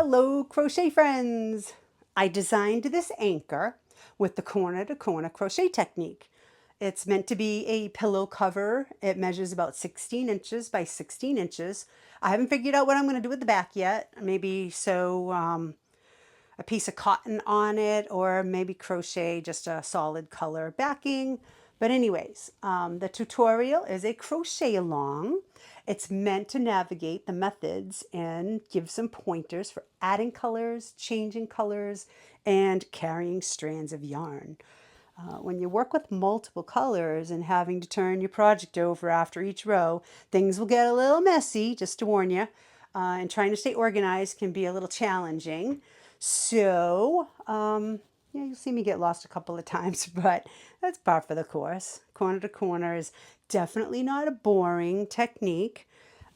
Hello, crochet friends! I designed this anchor with the corner to corner crochet technique. It's meant to be a pillow cover. It measures about 16 inches by 16 inches. I haven't figured out what I'm going to do with the back yet. Maybe sew a piece of cotton on it, or maybe crochet just a solid color backing. But anyways, the tutorial is a crochet along. It's meant to navigate the methods and give some pointers for adding colors, changing colors, and carrying strands of yarn. When you work with multiple colors and having to turn your project over after each row, things will get a little messy, just to warn you. And trying to stay organized can be a little challenging. So, yeah, you'll see me get lost a couple of times, but that's par for the course. Corner to corner is definitely not a boring technique.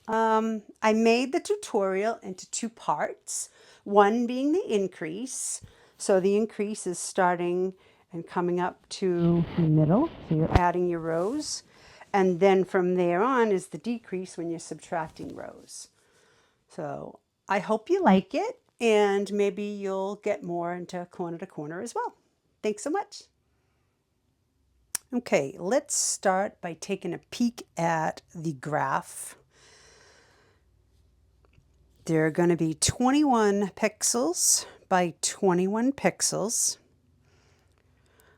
I made the tutorial into two parts, one being the increase. So the increase is starting and coming up to the middle, so you're adding your rows. And then from there on is the decrease when you're subtracting rows. So I hope you like it, and maybe you'll get more into corner to corner as well. Thanks so much. Okay, let's start by taking a peek at the graph. There are going to be 21 pixels by 21 pixels.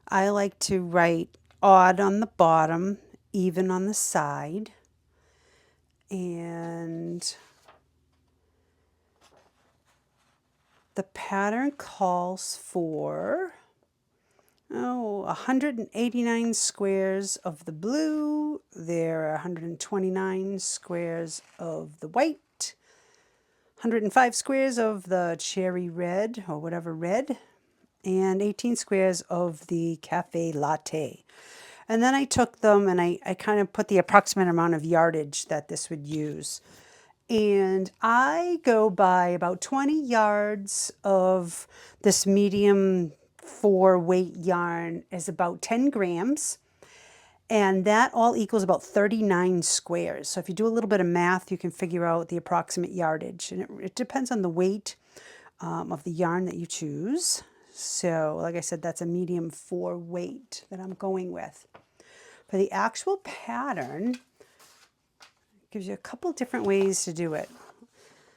I like to write odd on the bottom, even on the side, and the pattern calls for 189 squares of the blue. There are 129 squares of the white, 105 squares of the cherry red or whatever red, and 18 squares of the cafe latte. And then I took them and I kind of put the approximate amount of yardage that this would use. And I go by about 20 yards of this medium 4-weight yarn is about 10 grams. And that all equals about 39 squares. So if you do a little bit of math, you can figure out the approximate yardage. And it depends on the weight of the yarn that you choose. So like I said, that's a medium 4-weight that I'm going with. For the actual pattern, it gives you a couple different ways to do it.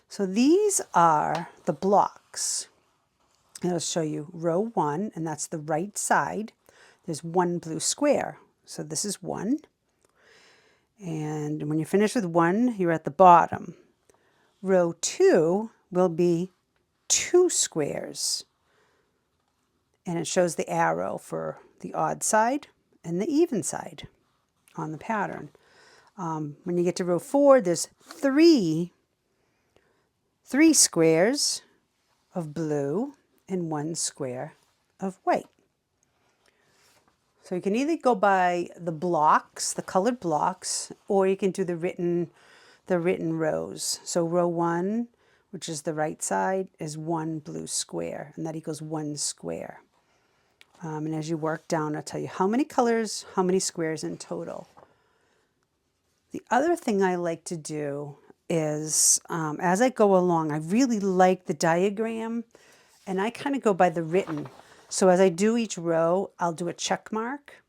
So these are the blocks. It'll show you row 1, and that's the right side. There's one blue square. So this is 1. And when you finish with 1, you're at the bottom. Row 2 will be 2 squares. And it shows the arrow for the odd side and the even side on the pattern. When you get to row 4, there's three squares of blue and 1 square of white. So you can either go by the blocks, the colored blocks, or you can do the written rows. So row 1, which is the right side, is 1 blue square, and that equals 1 square. And as you work down, I'll tell you how many colors, how many squares in total. The other thing I like to do is, as I go along, I really like the diagram, and I kind of go by the written. So as I do each row, I'll do a check mark,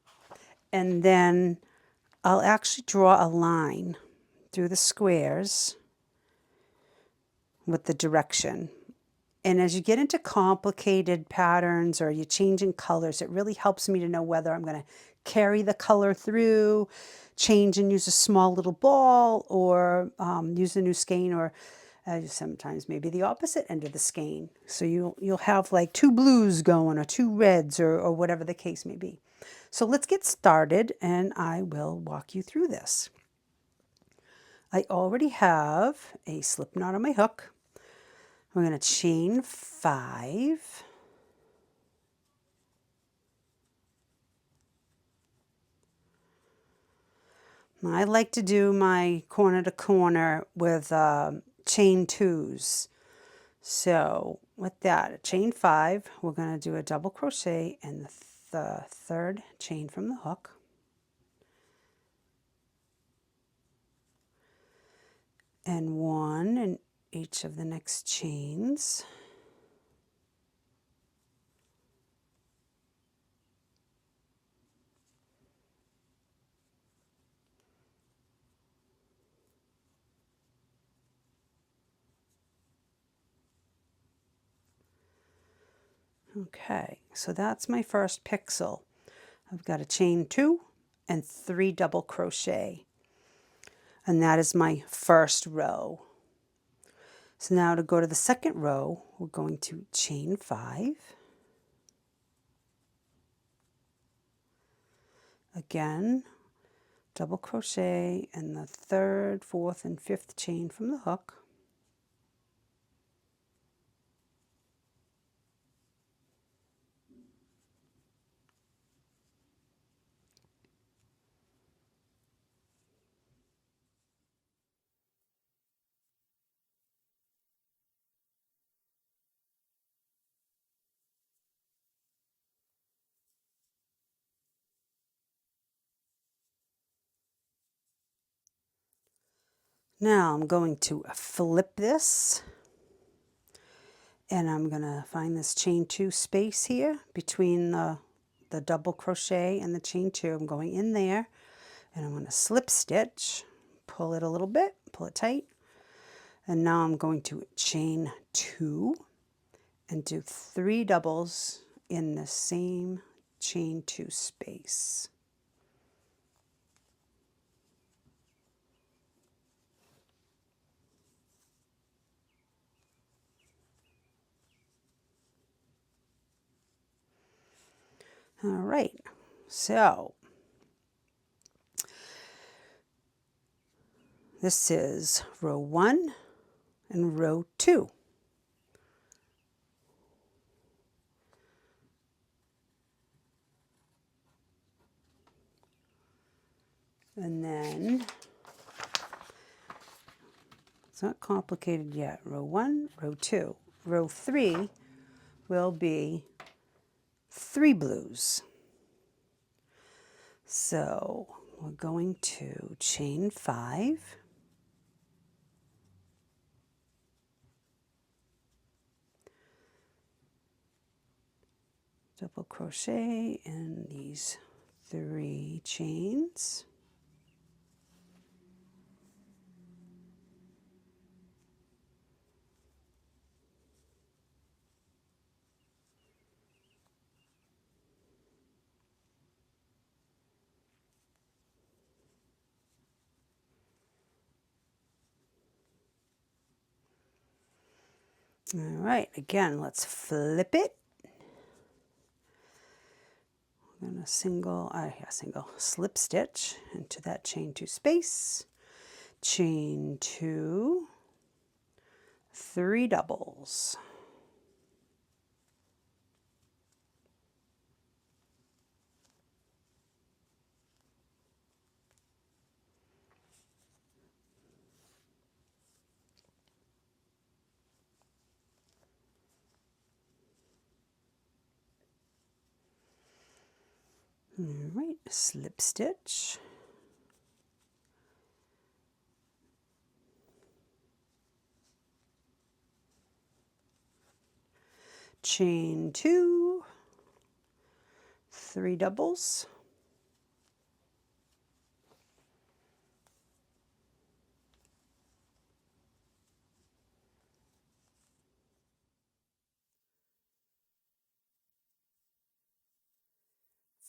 and then I'll actually draw a line through the squares with the direction. And as you get into complicated patterns or you're changing colors, it really helps me to know whether I'm going to carry the color through, change and use a small little ball, or use a new skein, or sometimes maybe the opposite end of the skein. So you'll have like 2 blues going, or 2 reds, or whatever the case may be. So let's get started, and I will walk you through this. I already have a slip knot on my hook. We're going to chain 5. I like to do my corner to corner with chain 2s. So with that, chain 5, we're going to do a double crochet in the 3rd chain from the hook. And 1 and each of the next chains. Okay, so that's my first pixel. I've got a chain 2 and 3 double crochet, and that is my first row. So now to go to the second row, we're going to chain 5. Again, double crochet in the 3rd, 4th, and 5th chain from the hook. Now I'm going to flip this, and I'm going to find this chain 2 space here between the double crochet and the chain 2. I'm going in there, and I'm going to slip stitch, pull it a little bit, pull it tight, and now I'm going to chain 2 and do 3 doubles in the same chain 2 space. All right, so this is row 1 and row 2. And then, it's not complicated yet. Row 1, row 2. Row 3 will be 3 blues. So we're going to chain 5. Double crochet in these 3 chains. All right, again, let's flip it. We're going to single slip stitch into that chain 2 space, chain 2, 3 doubles. All right, slip stitch. Chain 2, 3 doubles.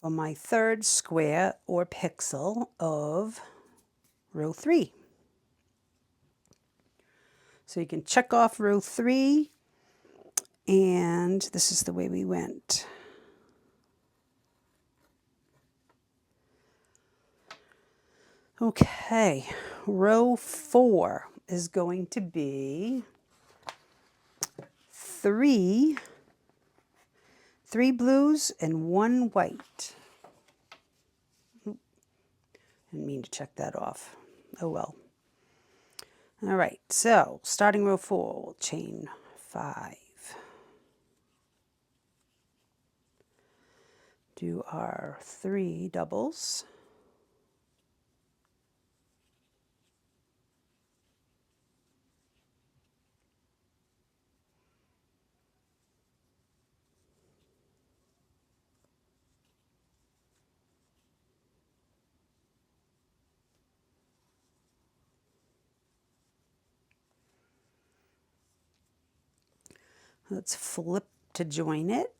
For my 3rd square or pixel of row 3. So you can check off row 3, and this is the way we went. Okay, row 4 is going to be 3 blues and 1 white. Didn't mean to check that off. Oh well. All right, so starting row 4, we'll chain 5. Do our 3 doubles. Let's flip to join it.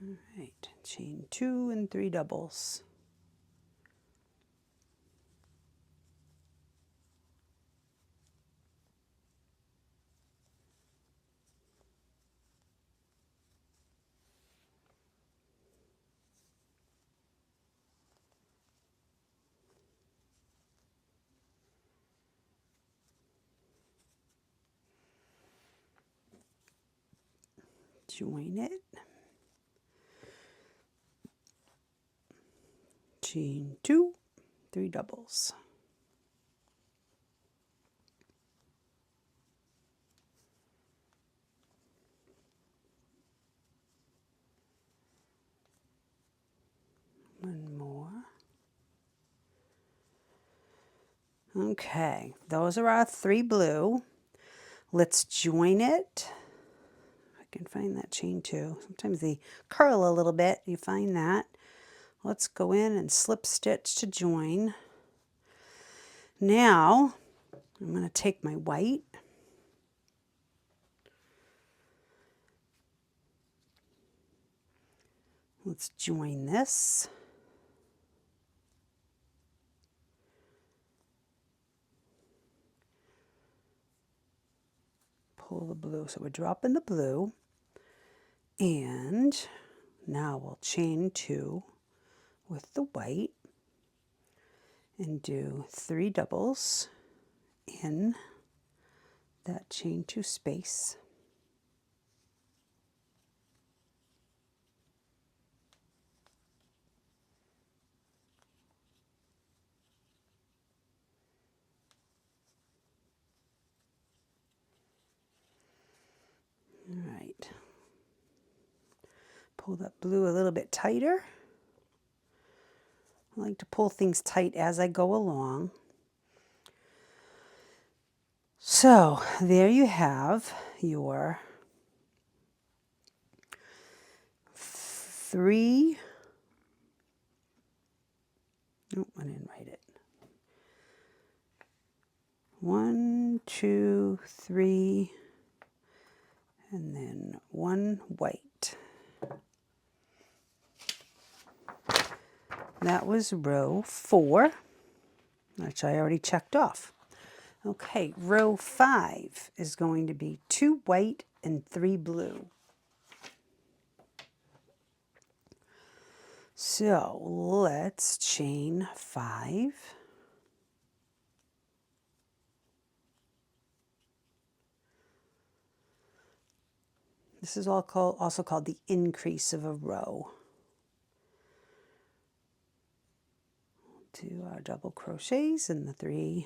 All right, chain 2 and 3 doubles. Join it. Chain 2, 3 doubles. One more. Okay, those are our 3 blue. Let's join it. I can find that chain 2. Sometimes they curl a little bit. You find that. Let's go in and slip stitch to join. Now, I'm going to take my white. Let's join this. Pull the blue. So we're dropping the blue. And now we'll chain 2 with the white and do 3 doubles in that chain 2 space. All right. Pull that blue a little bit tighter. I like to pull things tight as I go along. So there you have your 3, oh, I didn't write it. 1, 2, 3, and then 1 white. That was row 4, which I already checked off. Okay, row 5 is going to be 2 white and 3 blue. So let's chain 5. This is also called the increase of a row. Do our double crochets in the 3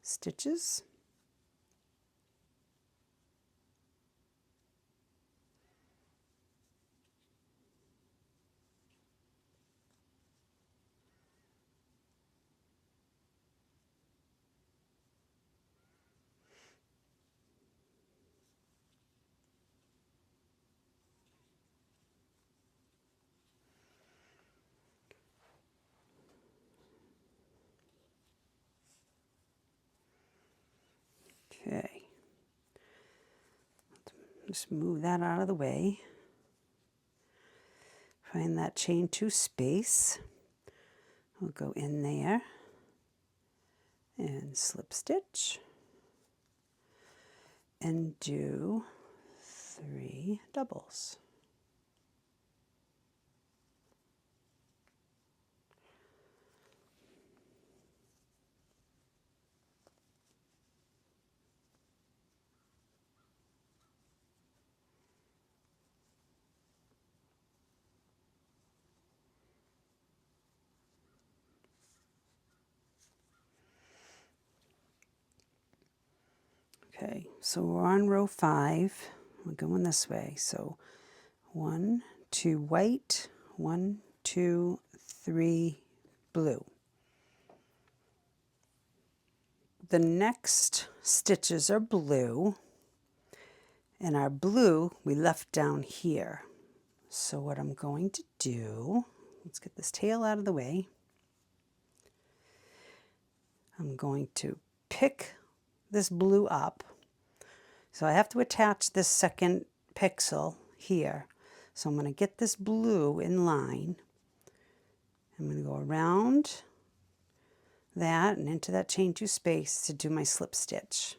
stitches. Okay, just move that out of the way. Find that chain 2 space. We'll go in there and slip stitch and do 3 doubles. Okay, so we're on row 5. We're going this way. So 1, 2 white, 1, 2, 3 blue. The next stitches are blue, and our blue we left down here. So what I'm going to do, let's get this tail out of the way. I'm going to pick this blue up. So I have to attach this second pixel here. So I'm going to get this blue in line. I'm going to go around that and into that chain 2 space to do my slip stitch.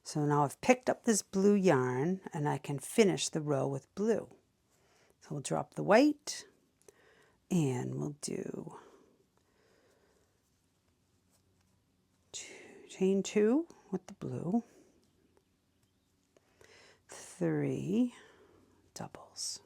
So now I've picked up this blue yarn and I can finish the row with blue. So we'll drop the white and we'll do chain 2 with the blue, 3 doubles.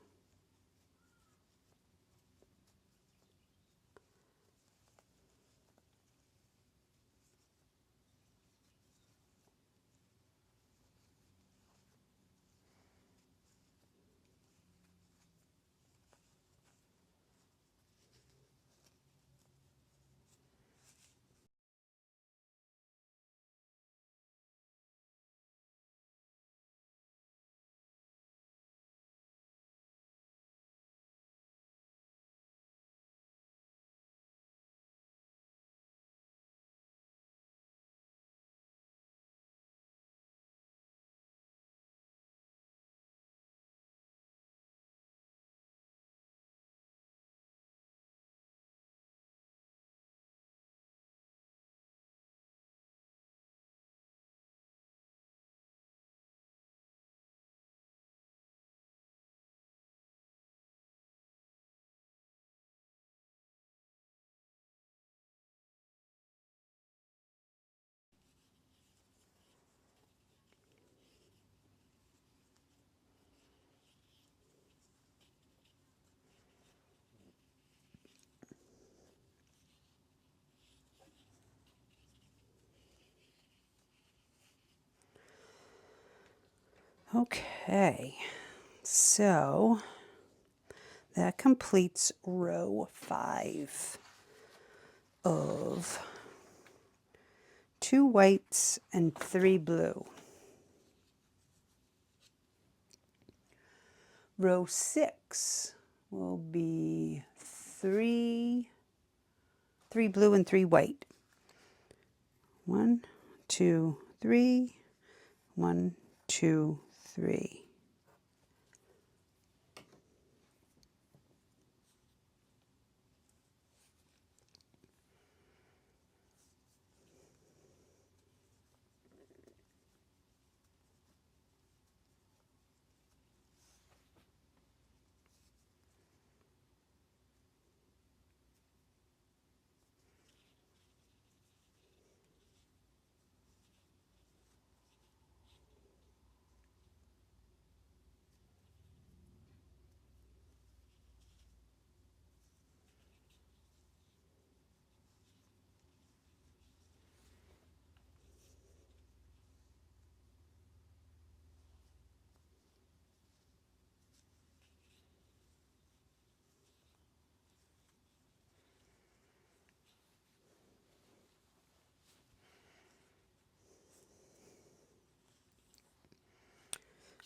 Okay, so that completes row 5 of 2 whites and 3 blue. Row 6 will be 3 blue and 3 white. 1, 2, 3, 1, 2, 3.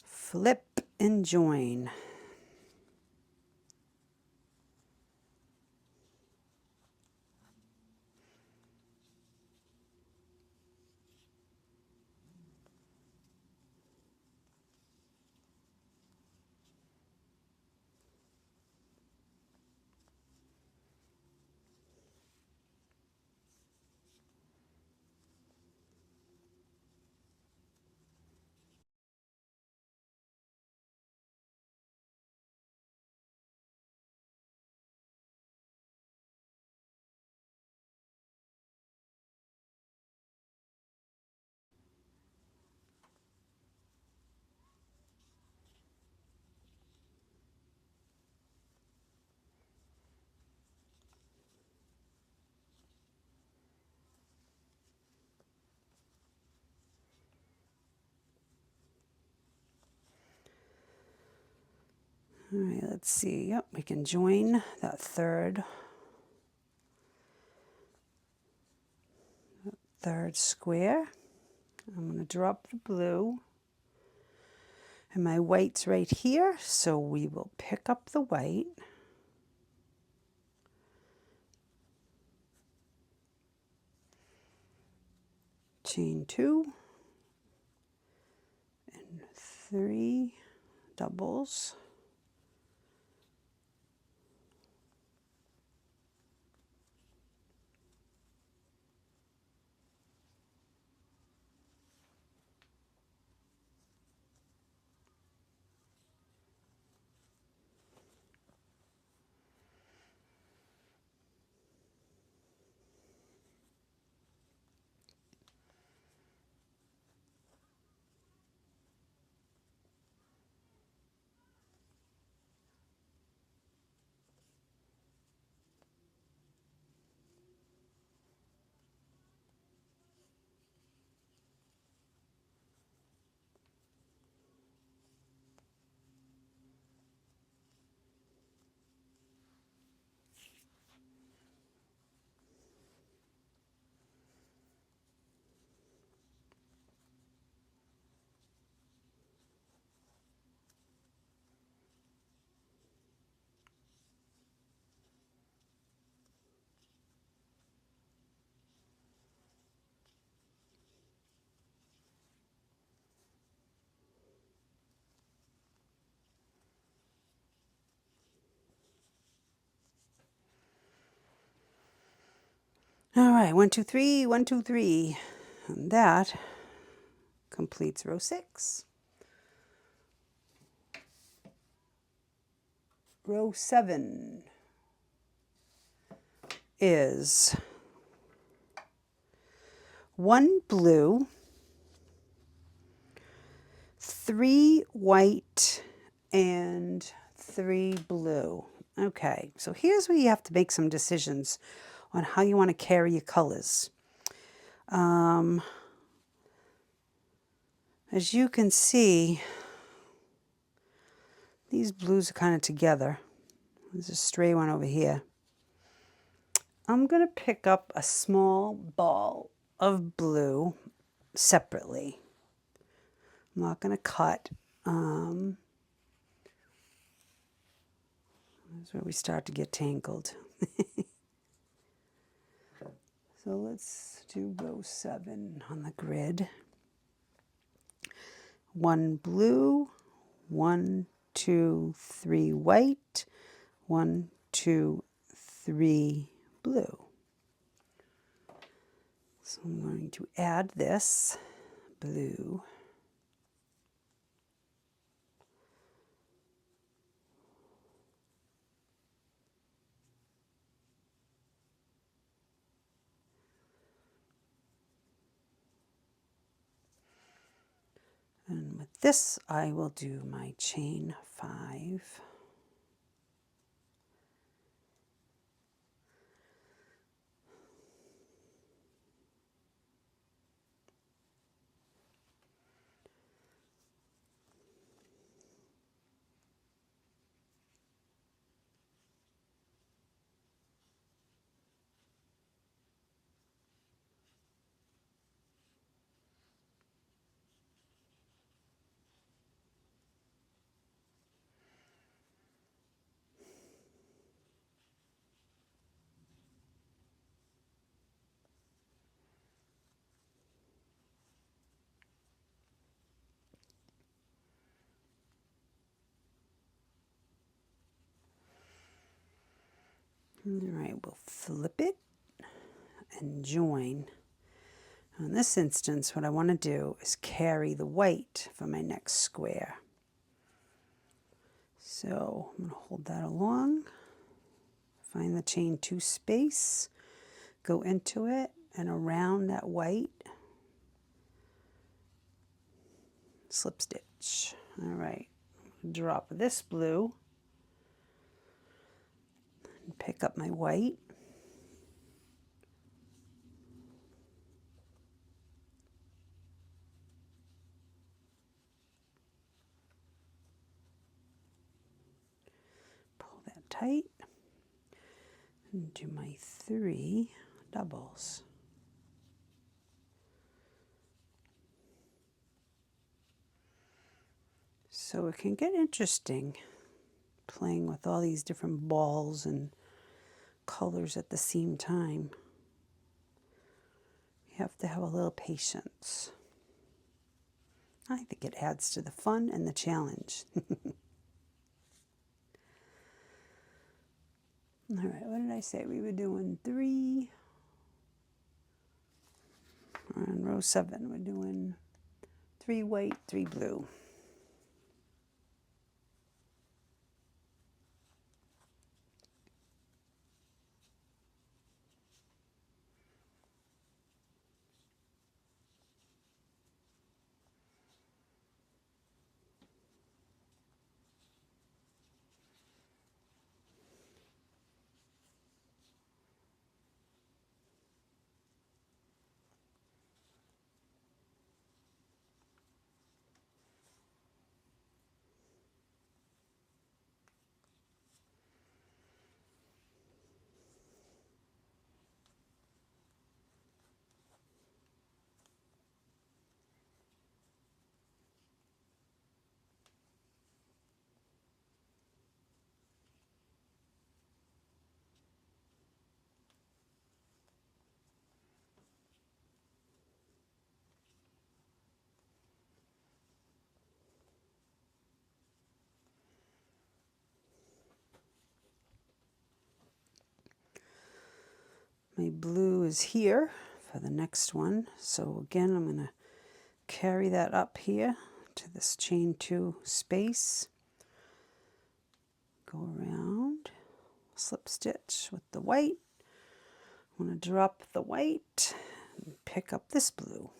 Flip and join. All right, let's see. Yep, we can join that third square. I'm going to drop the blue. And my white's right here, so we will pick up the white. chain 2 and 3 doubles. All right, 1, 2, 3, 1, 2, 3. And that completes row 6. Row 7 is 1 blue, 3 white, and 3 blue. Okay, so here's where you have to make some decisions on how you want to carry your colors. As you can see, these blues are kind of together. There's a stray one over here. I'm going to pick up a small ball of blue separately. I'm not going to cut. That's where we start to get tangled. So let's do row 7 on the grid. 1 blue, 1, 2, 3 white, 1, 2, 3 blue. So I'm going to add this blue. And with this, I will do my chain 5. All right, we'll flip it and join. In this instance, what I want to do is carry the white for my next square. So I'm going to hold that along, find the chain 2 space, go into it and around that white, slip stitch. All right, drop this blue and pick up my white. Pull that tight and do my 3 doubles. So it can get interesting playing with all these different balls and colors at the same time. You have to have a little patience. I think it adds to the fun and the challenge. All right, what did I say? We were doing 3. On row 7, we're doing 3 white, 3 blue. My blue is here for the next one. So again, I'm going to carry that up here to this chain 2 space. Go around, slip stitch with the white. I'm going to drop the white and pick up this blue.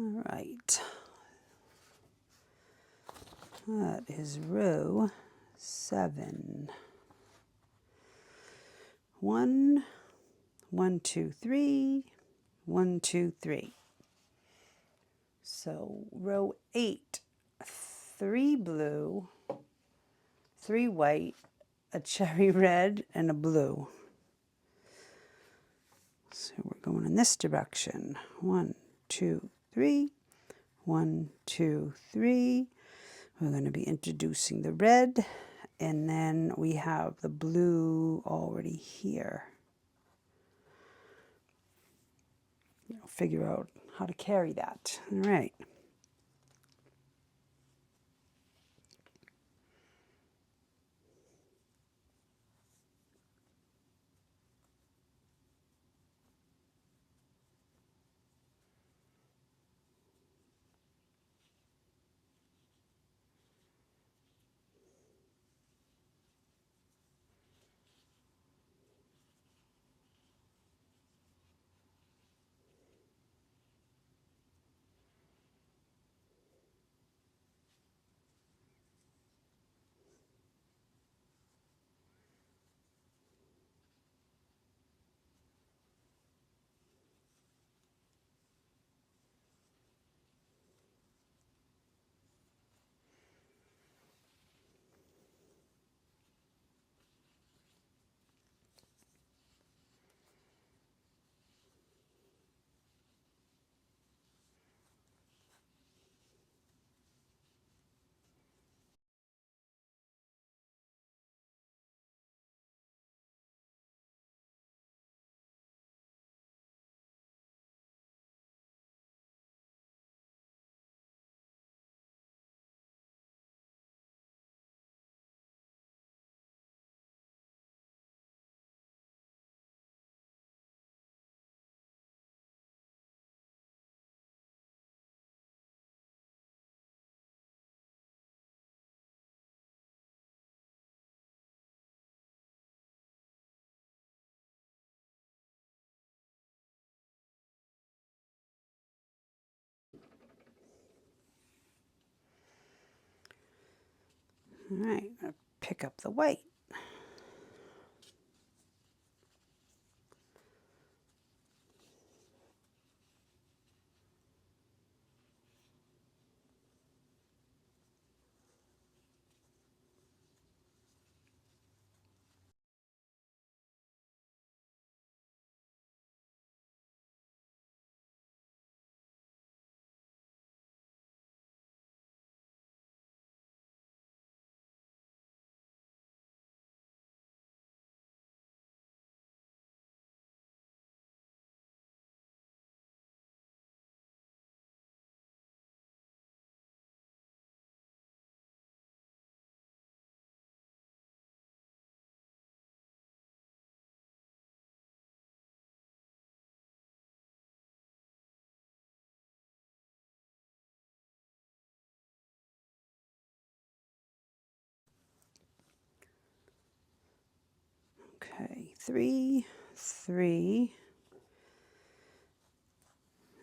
All right. That is row 7. 1, 1, 2, 3, 1, 2, 3. So row 8, 3 blue, 3 white, a cherry red, and a blue. So we're going in this direction. 1, 2, 3. 1, 2, 3. We're going to be introducing the red, and then we have the blue already here. I'll figure out how to carry that. All right. All right, I'll pick up the white. Okay, 3, 3.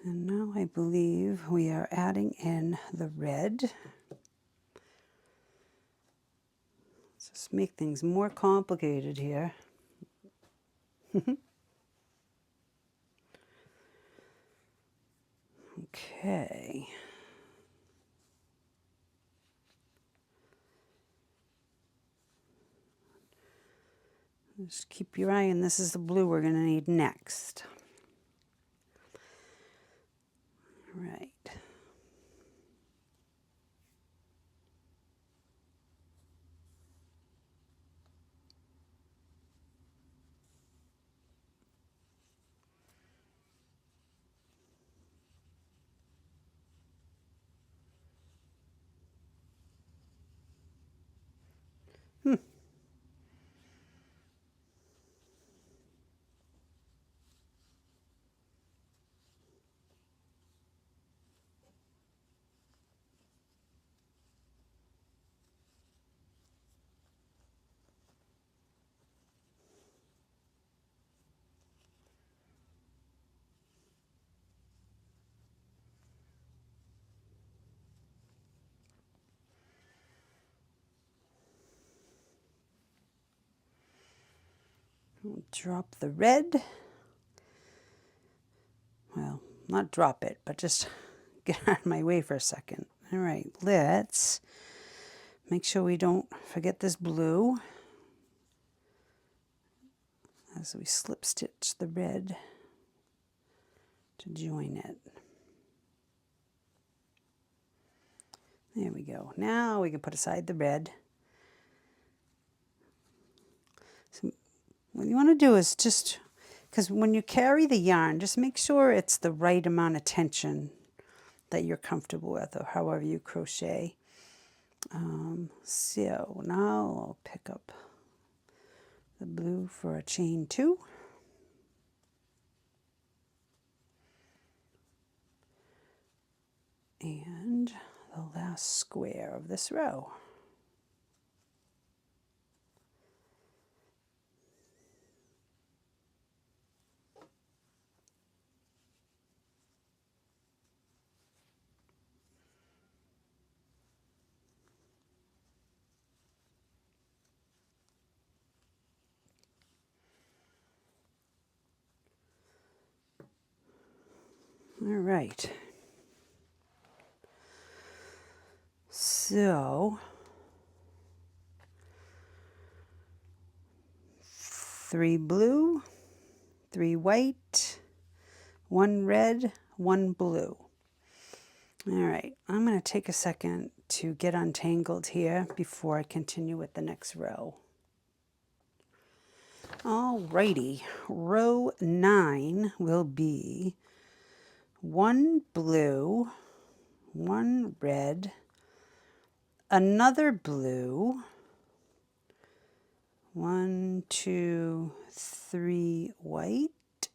And now I believe we are adding in the red. Let's just make things more complicated here. Okay. Just keep your eye on this is the blue we're going to need next. Right. We'll drop the red. Well, not drop it, but just get out of my way for a second. All right, let's make sure we don't forget this blue as we slip stitch the red to join it. There we go. Now we can put aside the red. So what you want to do is just, because when you carry the yarn, just make sure it's the right amount of tension that you're comfortable with, or however you crochet. So now I'll pick up the blue for a chain 2. And the last square of this row. All right. So 3 blue, 3 white, 1 red, 1 blue. All right, I'm going to take a second to get untangled here before I continue with the next row. All righty, row 9 will be 1 blue, 1 red, another blue, 1, 2, 3 white,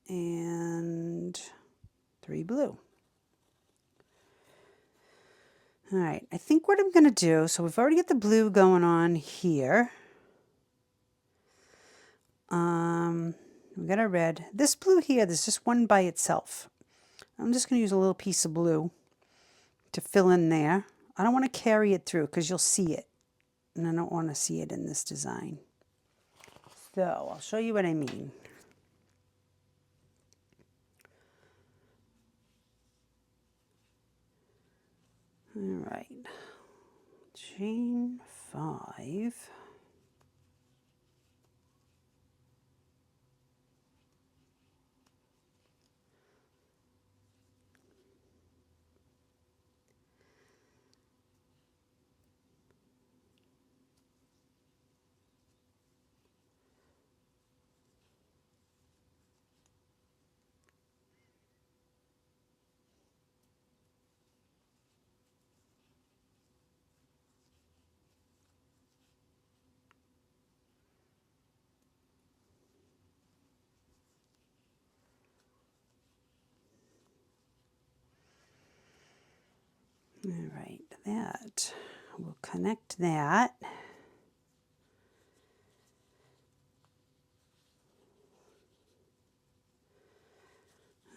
and 3 blue. All right, I think what I'm going to do, so we've already got the blue going on here. We got our red. This blue here, there's just one by itself. I'm just going to use a little piece of blue to fill in there. I don't want to carry it through because you'll see it. And I don't want to see it in this design. So I'll show you what I mean. All right, chain 5. All right, that, we'll connect that.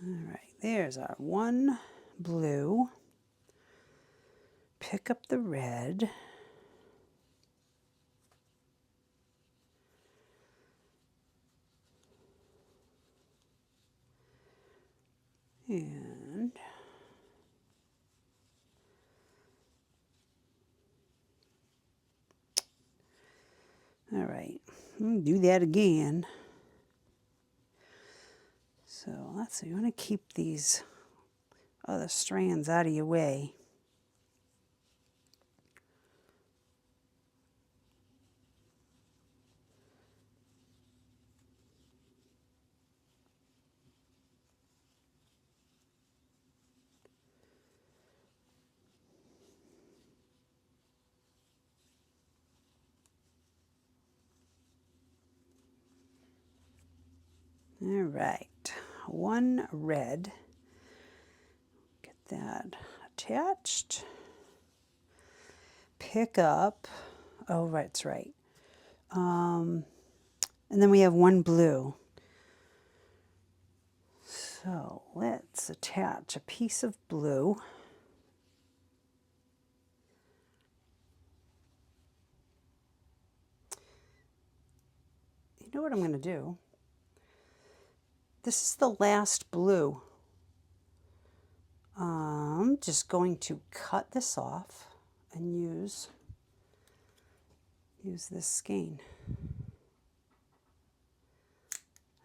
All right, there's our one blue. Pick up the red. And all right, do that again. So let's see, you want to keep these other strands out of your way. All right, one red. Get that attached. Pick up, oh, that's right. And then we have one blue. So let's attach a piece of blue. You know what I'm going to do? This is the last blue. I'm just going to cut this off and use this skein.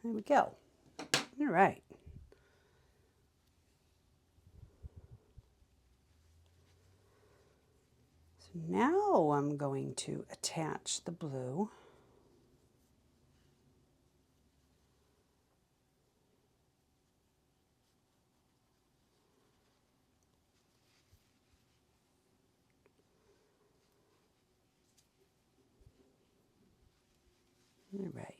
There we go. All right. So now I'm going to attach the blue. All right.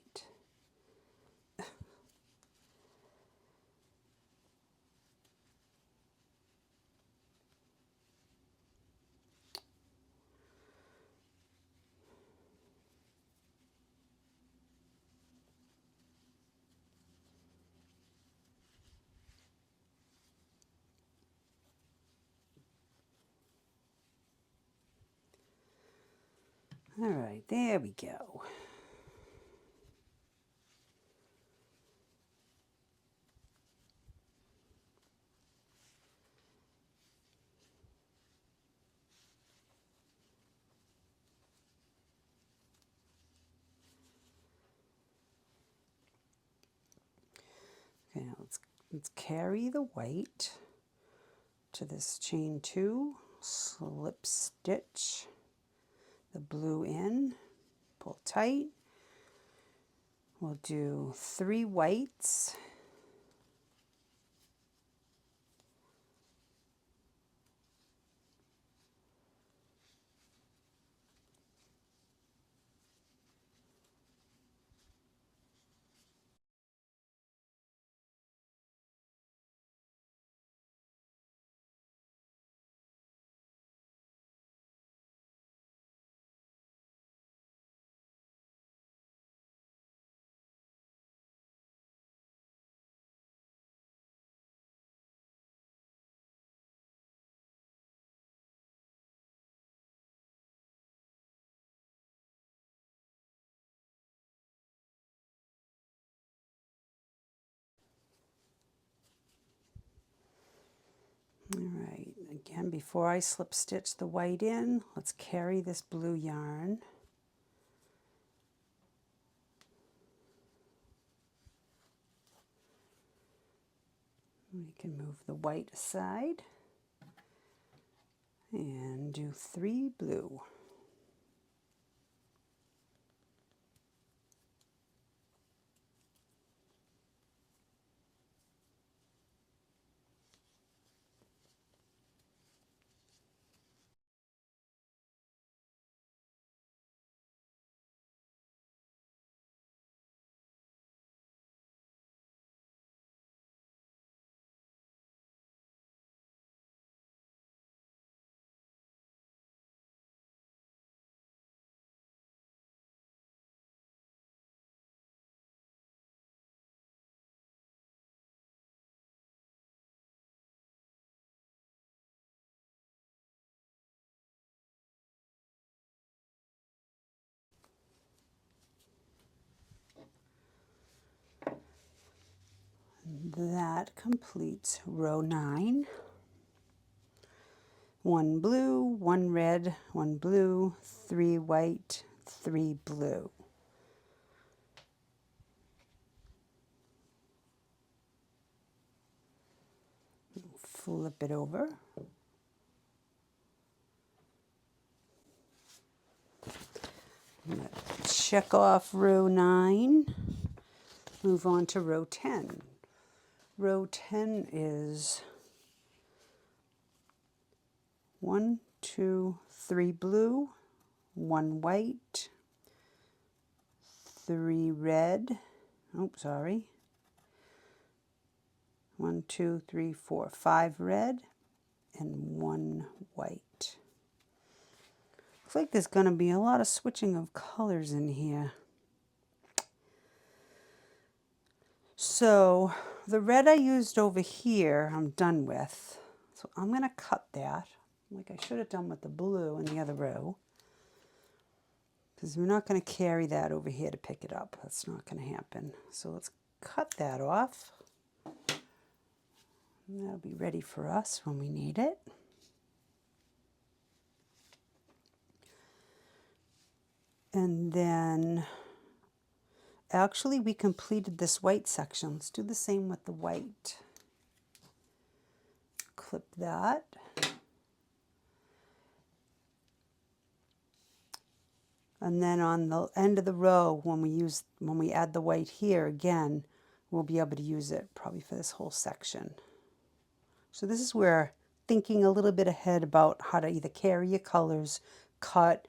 All right, there we go. Okay, now let's carry the white to this chain 2, slip stitch the blue in, pull tight. We'll do 3 whites. Again, before I slip stitch the white in, let's carry this blue yarn. We can move the white aside and do 3 blue. That completes row 9. 1 blue, 1 red, 1 blue, 3 white, 3 blue. Flip it over. I'm going to check off row 9. Move on to row 10. Row 10 is 1, 2, 3 blue, 1 white, 3 red, oh sorry, 1, 2, 3, 4, 5 red, and 1 white. Looks like there's going to be a lot of switching of colors in here. So the red I used over here, I'm done with. So I'm going to cut that, like I should have done with the blue in the other row, because we're not going to carry that over here to pick it up. That's not going to happen. So let's cut that off. And that'll be ready for us when we need it. And then, actually we completed this white section. Let's do the same with the white. Clip that. And then on the end of the row, when we add the white here again, we'll be able to use it probably for this whole section. So this is where thinking a little bit ahead about how to either carry your colors, cut,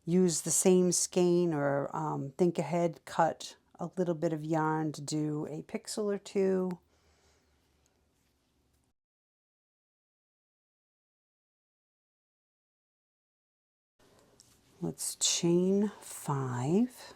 use the same skein, or think ahead, cut a little bit of yarn to do a pixel or two. Let's chain 5.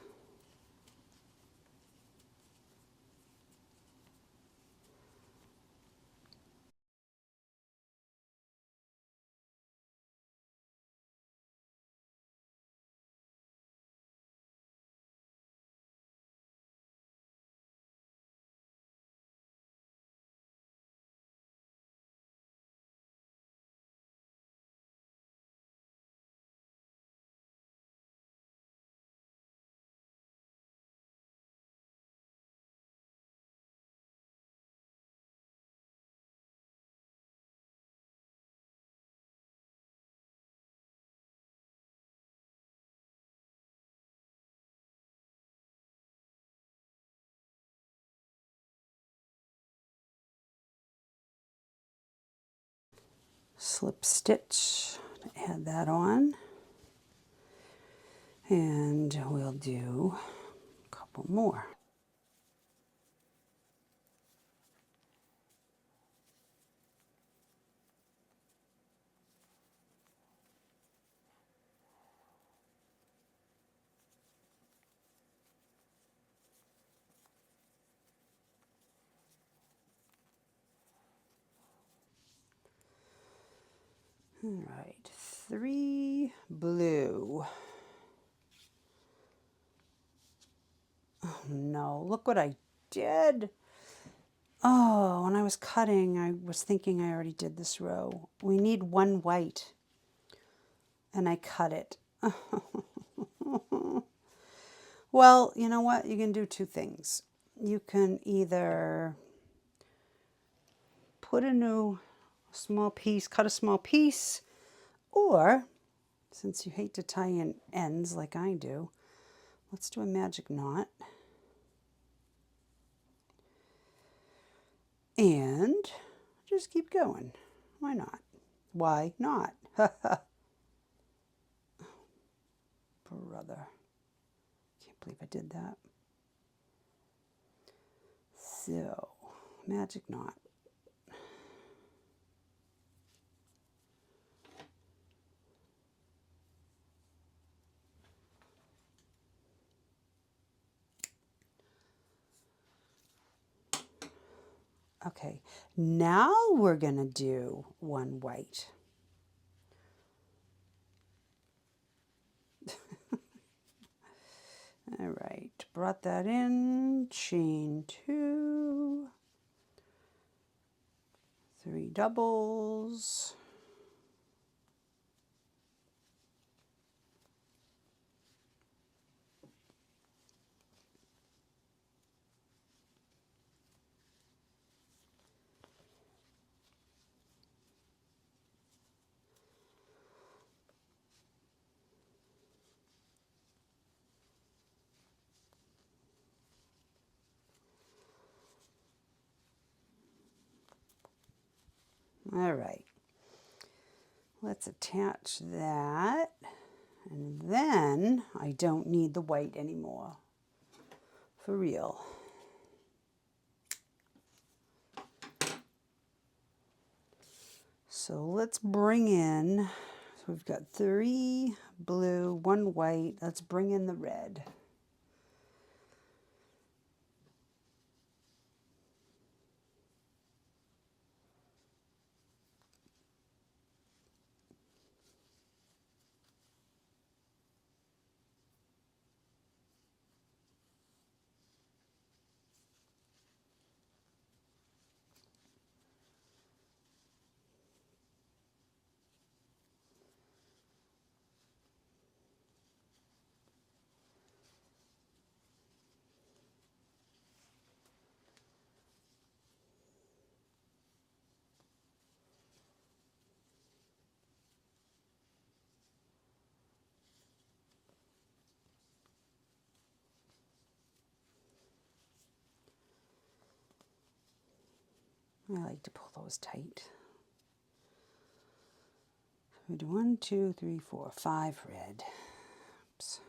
Slip stitch to add that on, and we'll do a couple more. All right, 3 blue. Oh no, look what I did. Oh, when I was cutting, I was thinking I already did this row. We need one white, and I cut it. Well, you know what? You can do two things. You can either put a new small piece, cut a small piece, or since you hate to tie in ends like I do, let's do a magic knot. And just keep going. Why not? Why not? Brother. Can't believe I did that. So, magic knot. Okay, now we're going to do one white. All right, brought that in, chain 2, 3 doubles. All right, let's attach that, and then I don't need the white anymore, for real. So let's bring in, so we've got 3 blue, 1 white, let's bring in the red. I like to pull those tight. We do 1, 2, 3, 4, 5 red. Oops.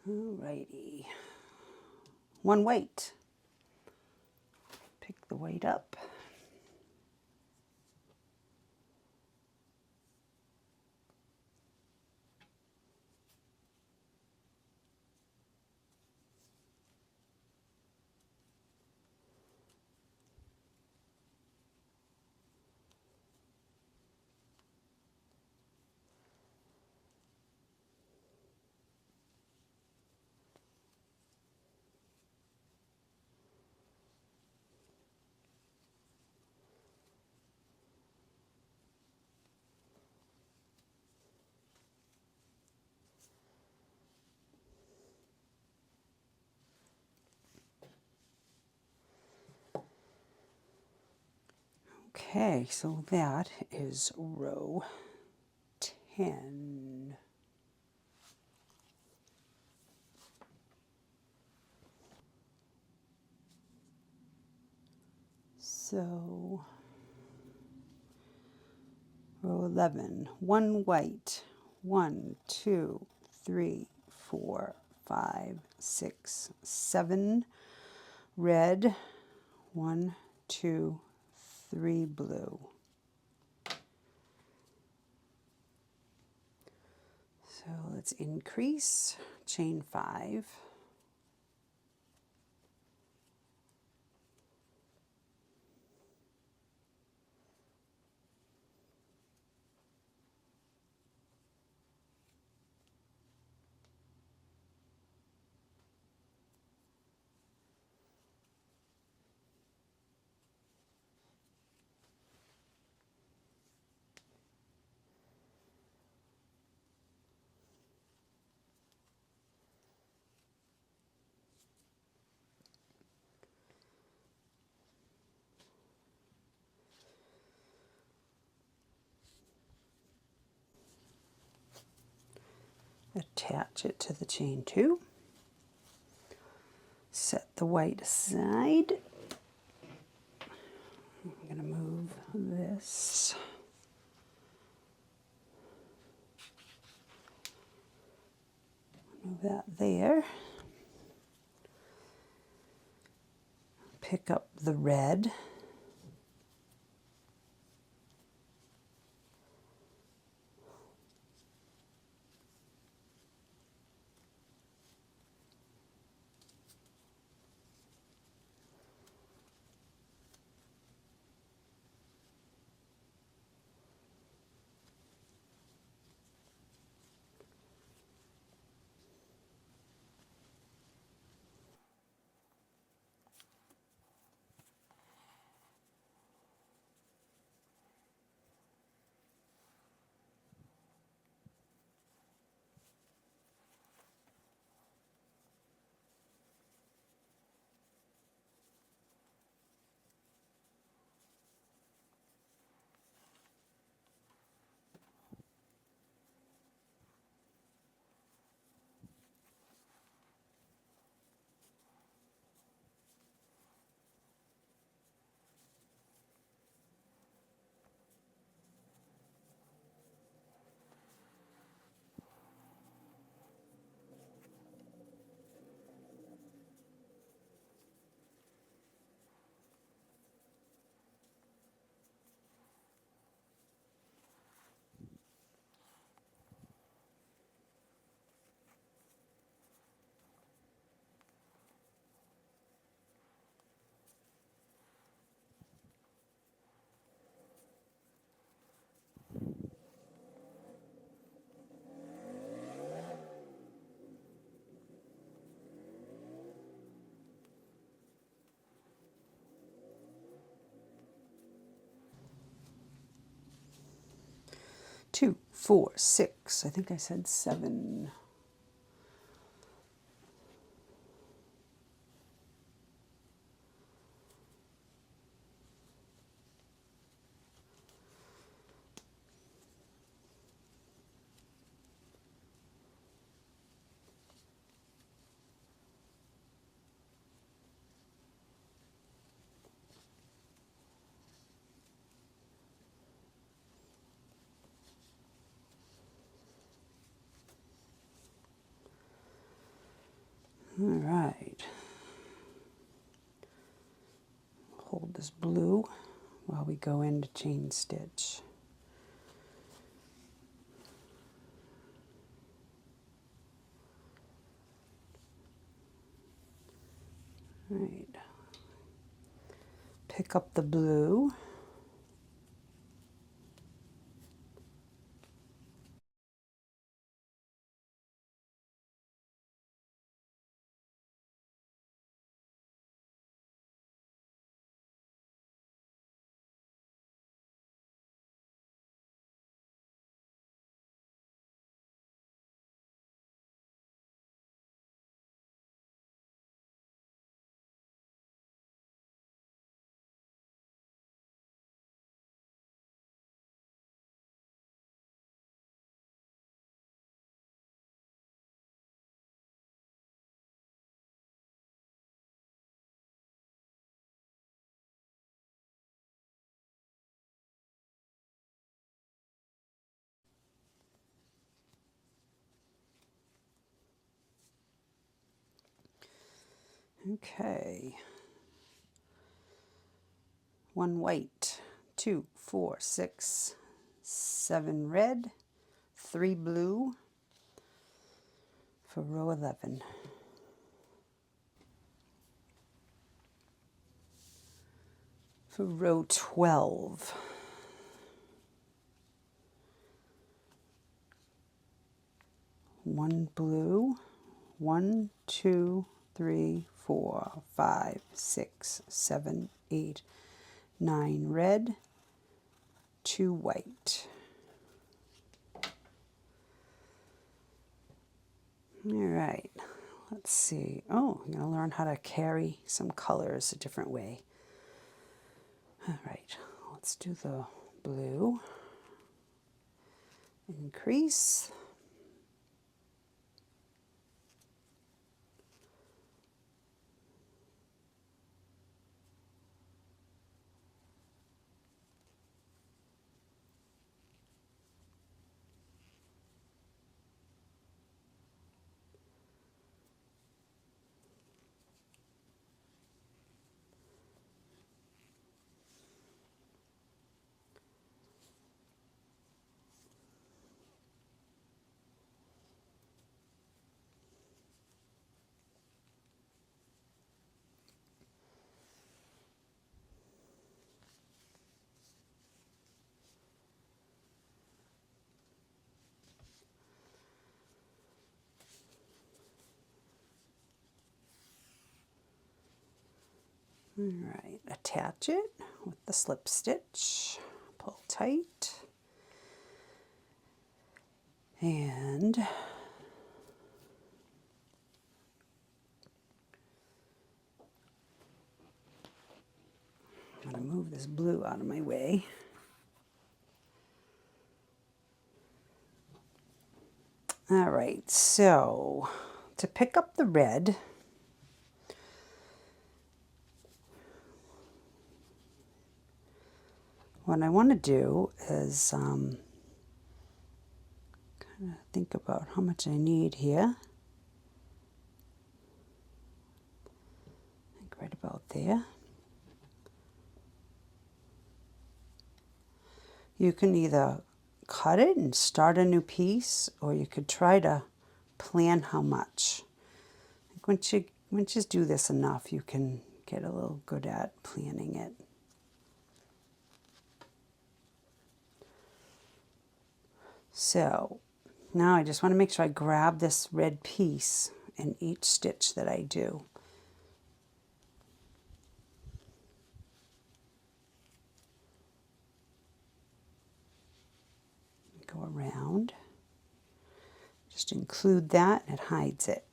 Alrighty. 1 white. Pick the white up. Okay, so that is row 10. So row 11, 1 white, 1, 2, 3, 4, 5, 6, 7 red, 1, 2, 3 blue. So let's increase, chain 5. Attach it to the chain 2. Set the white aside. I'm going to move this. Move that there. Pick up the red. Two, 4, 6. I think I said 7. All right. Hold this blue while we go into chain stitch. All right. Pick up the blue. Okay. 1 white, 2, 4, 6, 7 red, 3 blue for row 11. For row 12, 1 blue, 1, 2, 3, 4, 5, 6, 7, 8, 9 red, 2 white. All right, let's see. Oh, I'm going to learn how to carry some colors a different way. All right, let's do the blue. Increase. All right, attach it with the slip stitch, pull tight, and I'm going to move this blue out of my way. All right, so to pick up the red, what I want to do is kind of think about how much I need here. I think right about there. You can either cut it and start a new piece, or you could try to plan how much. I think once you do this enough, you can get a little good at planning it. So now I just want to make sure I grab this red piece in each stitch that I do. Go around. Just include that, and it hides it.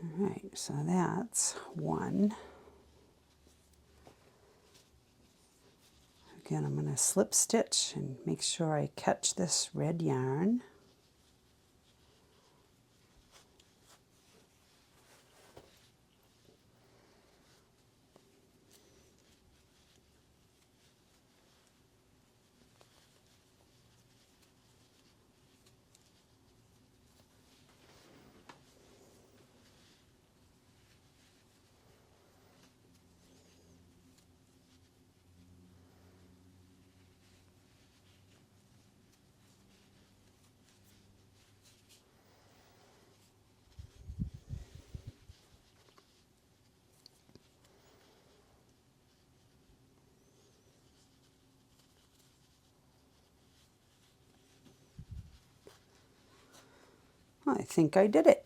All right, so that's one. Again, I'm going to slip stitch and make sure I catch this red yarn. I think I did it.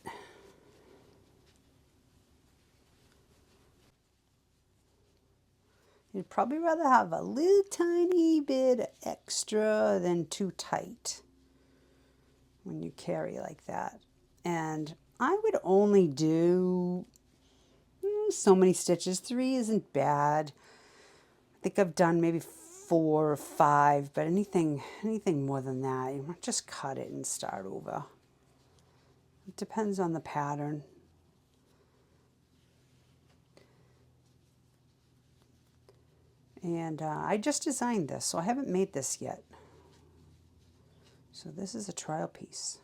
You'd probably rather have a little tiny bit extra than too tight when you carry like that. And I would only do so many stitches. 3 isn't bad. I think I've done maybe 4 or 5, but anything more than that, you might just cut it and start over. It depends on the pattern. And I just designed this, so I haven't made this yet. So this is a trial piece.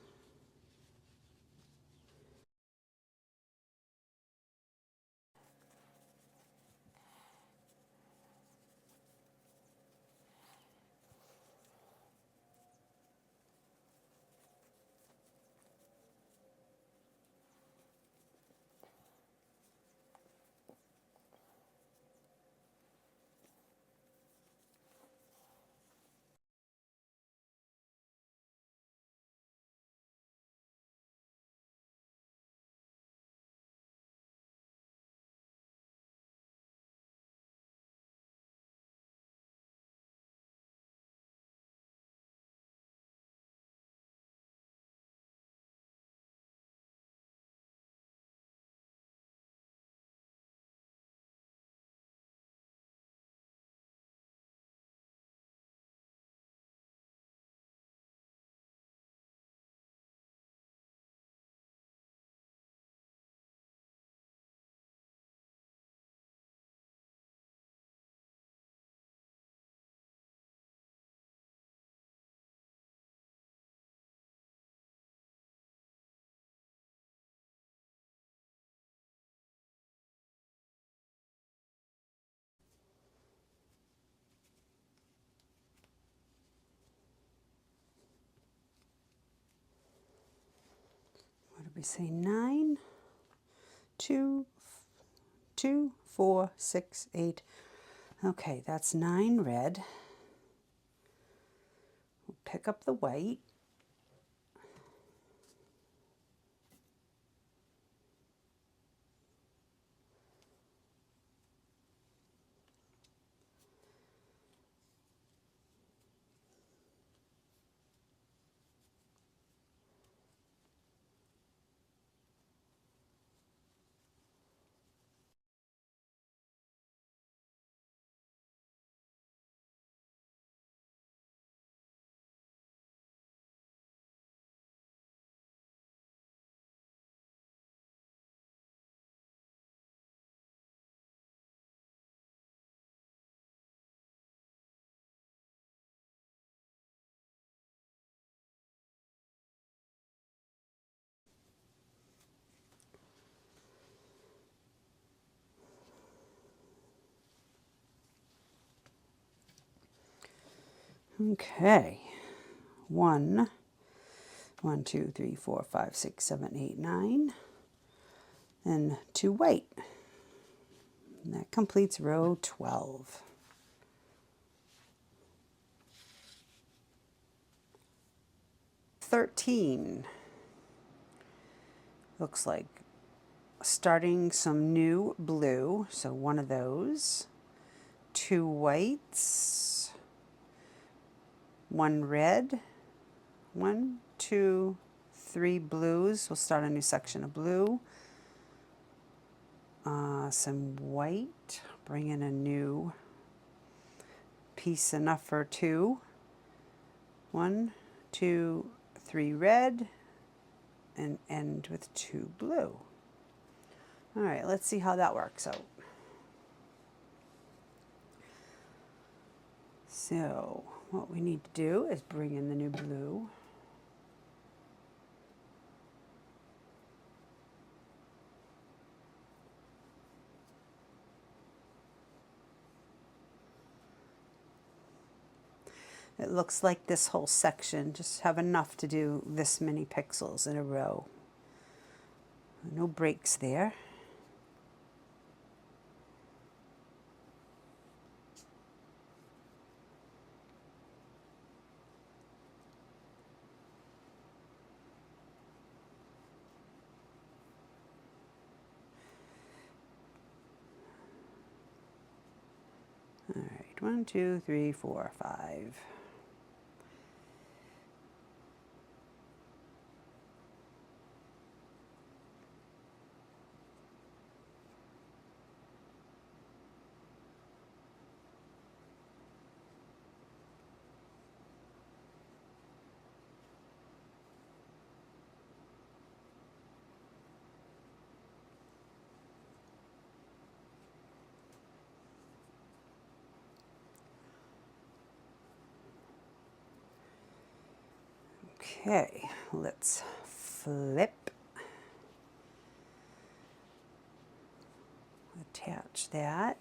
What did we say? 9, 2, 2, 4, 6, 8. Okay, that's 9 red. We'll pick up the white. Okay, 1, 1, 2, 3, 4, 5, 6, 7, 8, 9, and 2 white. And that completes row 12. "13" looks like starting some new blue, so one of those, 2 whites, 1 red, 1, 2, 3 blues. We'll start a new section of blue. Some white, bring in a new piece, enough for 2. 1, 2, 3 red, and end with 2 blue. All right, let's see how that works out. So what we need to do is bring in the new blue. It looks like this whole section just have enough to do this many pixels in a row. No breaks there. All right, 1, 2, 3, 4, 5. Okay, let's flip. Attach that.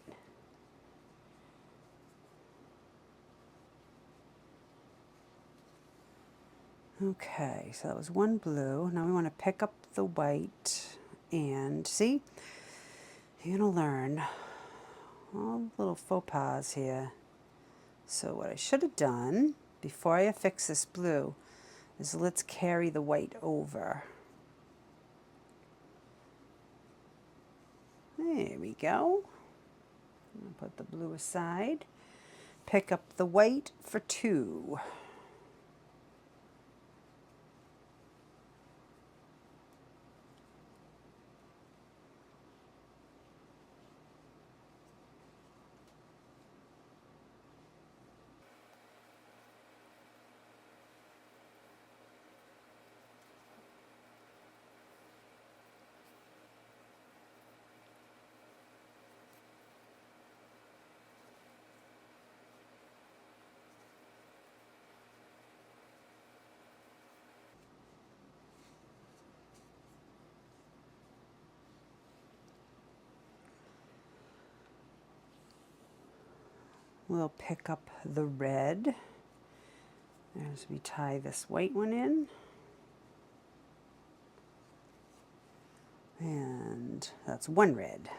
Okay, so that was one blue. Now we want to pick up the white and see, you're going to learn all the little faux pas here. So what I should have done before I affix this blue is let's carry the white over. There we go. I'm gonna put the blue aside. Pick up the white for 2. We'll pick up the red as we tie this white one in. And that's one red.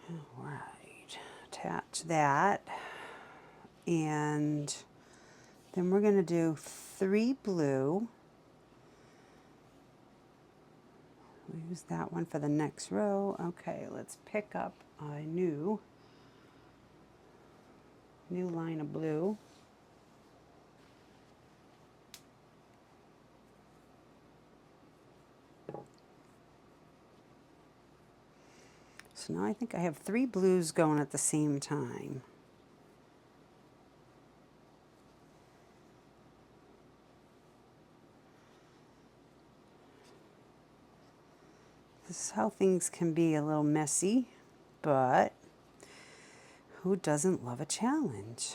All right, attach that. And then we're going to do 3 blue. We'll use that one for the next row. Okay, let's pick up a new line of blue. So now I think I have 3 blues going at the same time. This is how things can be a little messy, but who doesn't love a challenge?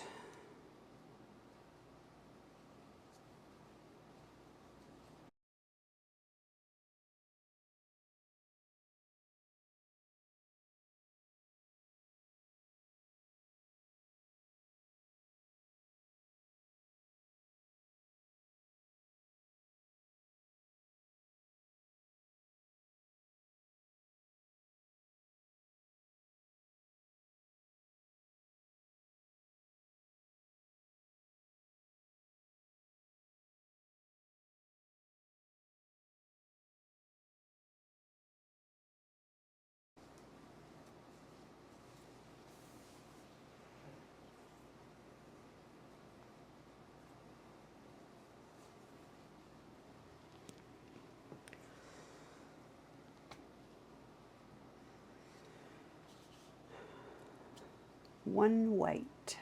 One white.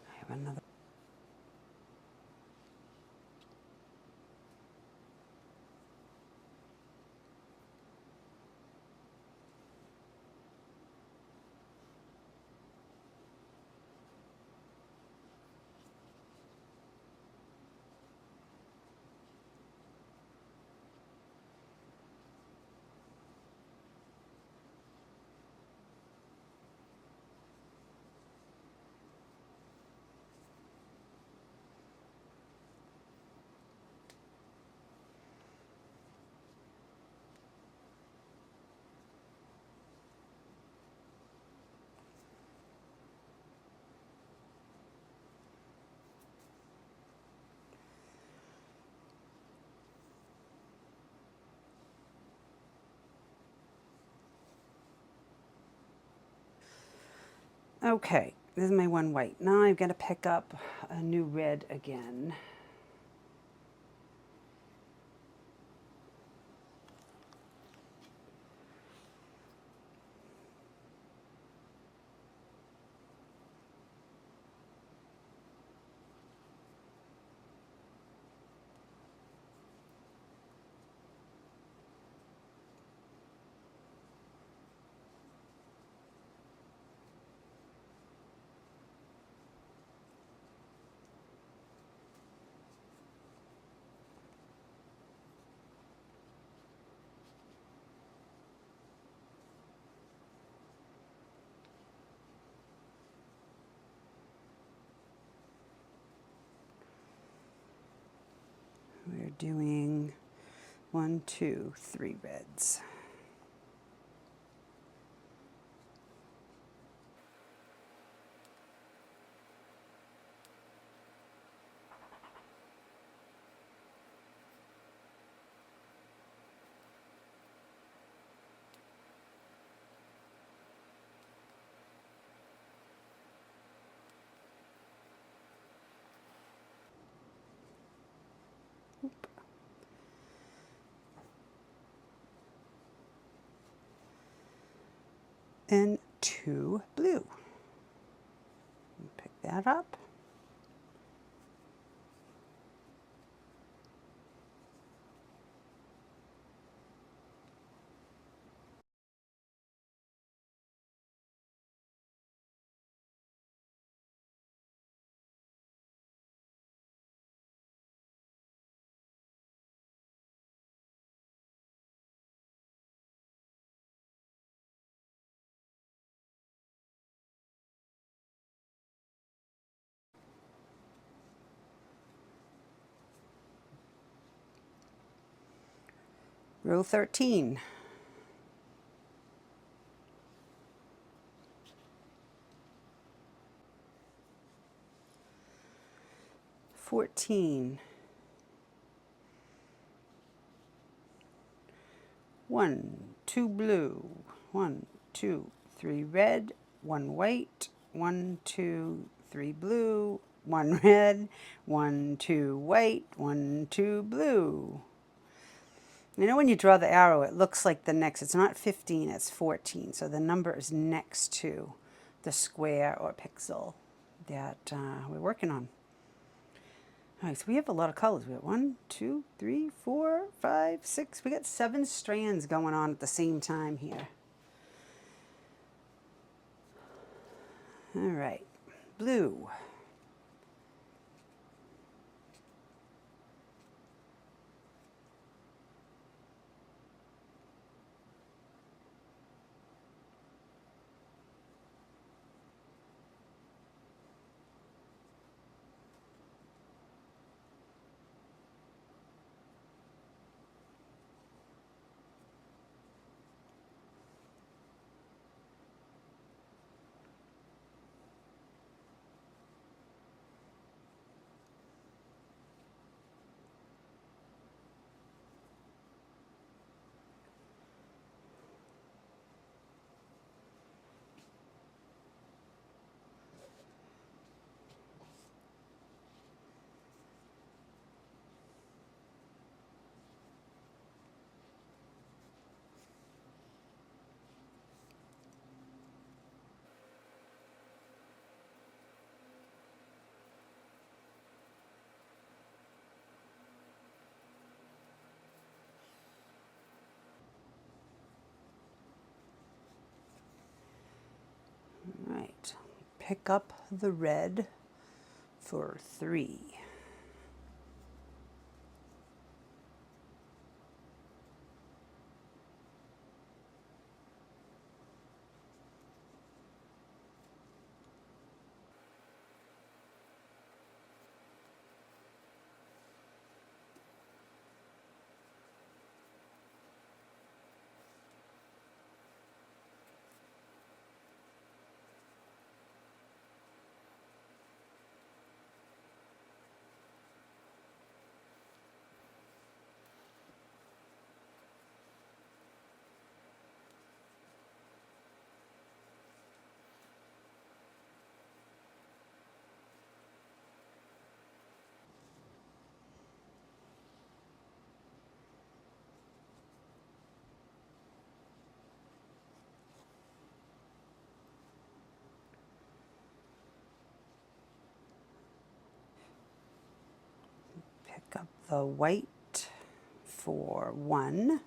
I have another. Okay, this is my one white. Now I've got to pick up a new red again. doing 1, 2, 3 reds. And 2 blue. Pick that up. Row 13. 14. 1, 2 blue, 1, 2, 3 red, 1 white, 1, 2, 3 blue, 1 red, 1, 2 white, 1, 2 blue. You know, when you draw the arrow, it looks like the next, it's not 15, it's 14. So the number is next to the square or pixel that we're working on. All right, so we have a lot of colors. We have 1, 2, 3, 4, 5, 6. We got 7 strands going on at the same time here. All right, blue. All right, pick up the red for 3. Pick up the white for 1.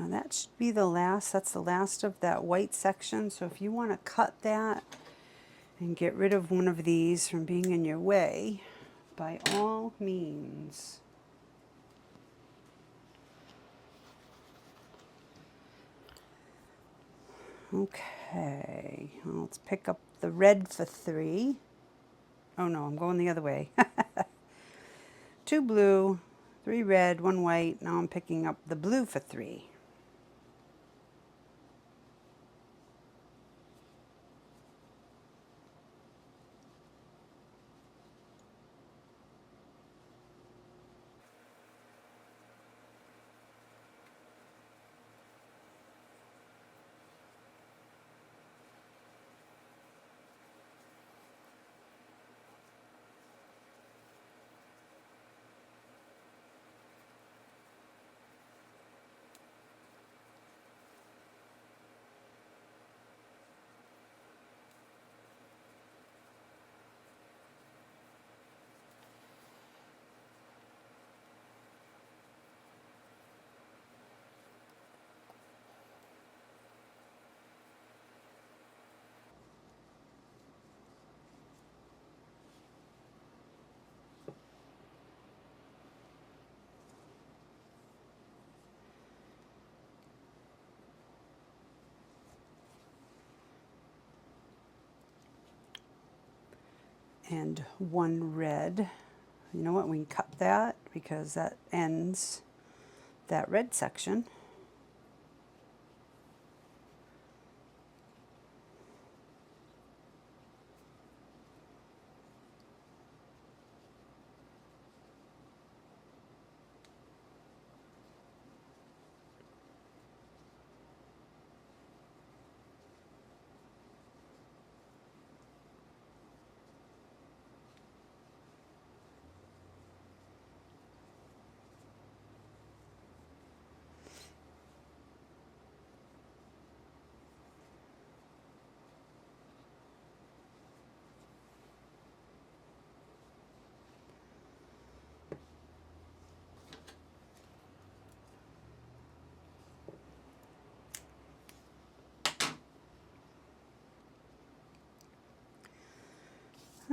Now that should be the last, that's the last of that white section. So if you want to cut that and get rid of one of these from being in your way, by all means. Okay, well, let's pick up the red for 3. Oh no, I'm going the other way. 2 blue, 3 red, 1 white. Now I'm picking up the blue for 3. And 1 red. You know what, we can cut that because that ends that red section.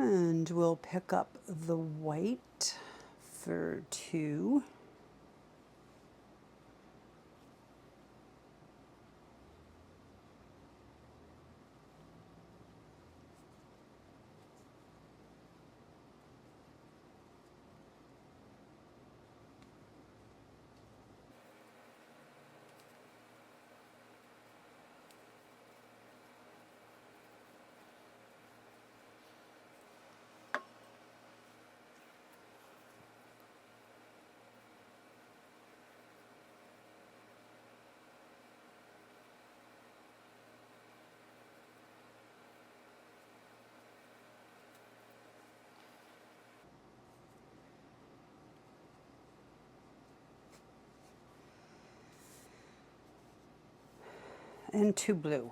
And we'll pick up the white for 2. And 2 blue.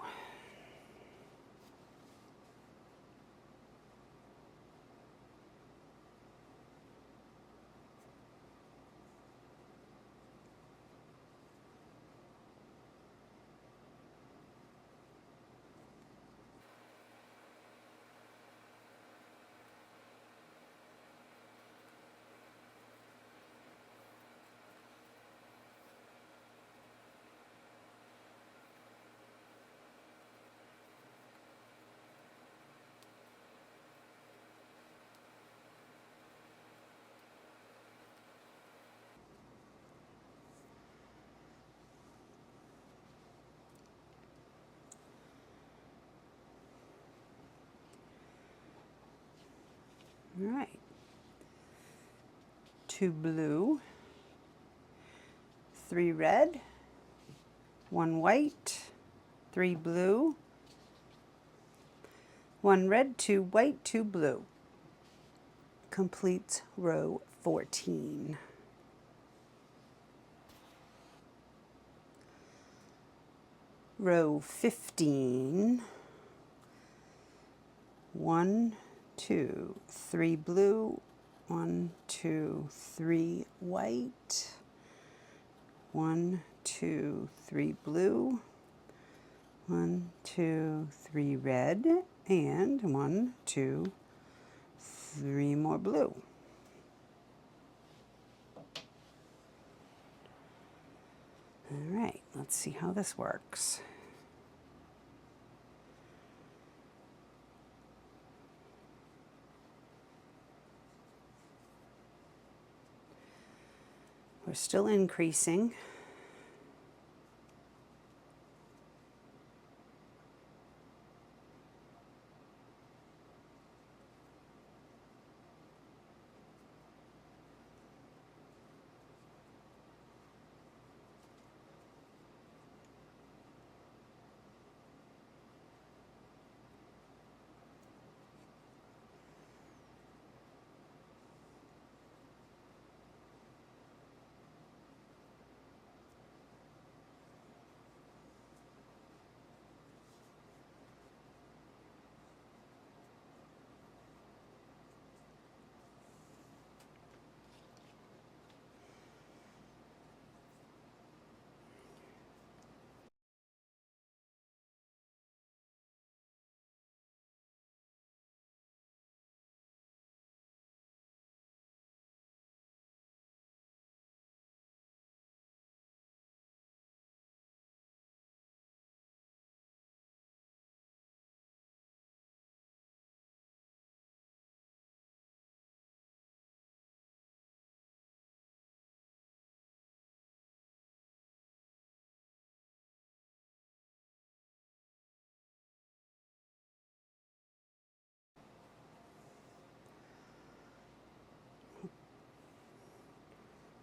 All right. 2 blue, 3 red, 1 white, 3 blue, 1 red, 2 white, 2 blue. Completes row 14. Row 15. 1, 2, 3 blue, 1, 2, 3 white, 1, 2, 3 blue, 1, 2, 3 red, and 1, 2, 3 more blue. All right, let's see how this works. We're still increasing.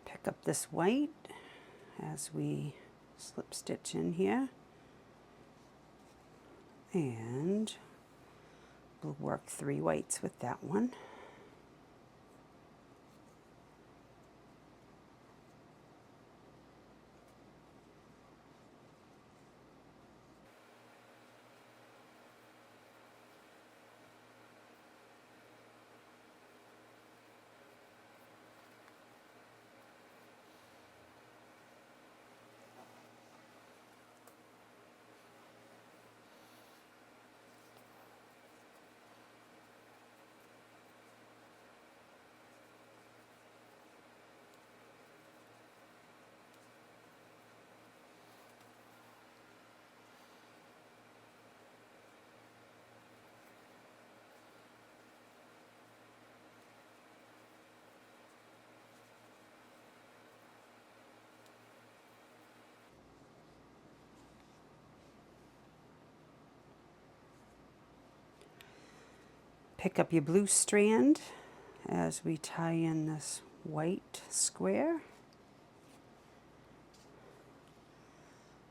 Pick up this white as we slip stitch in here, and we'll work 3 whites with that one. Pick up your blue strand as we tie in this white square.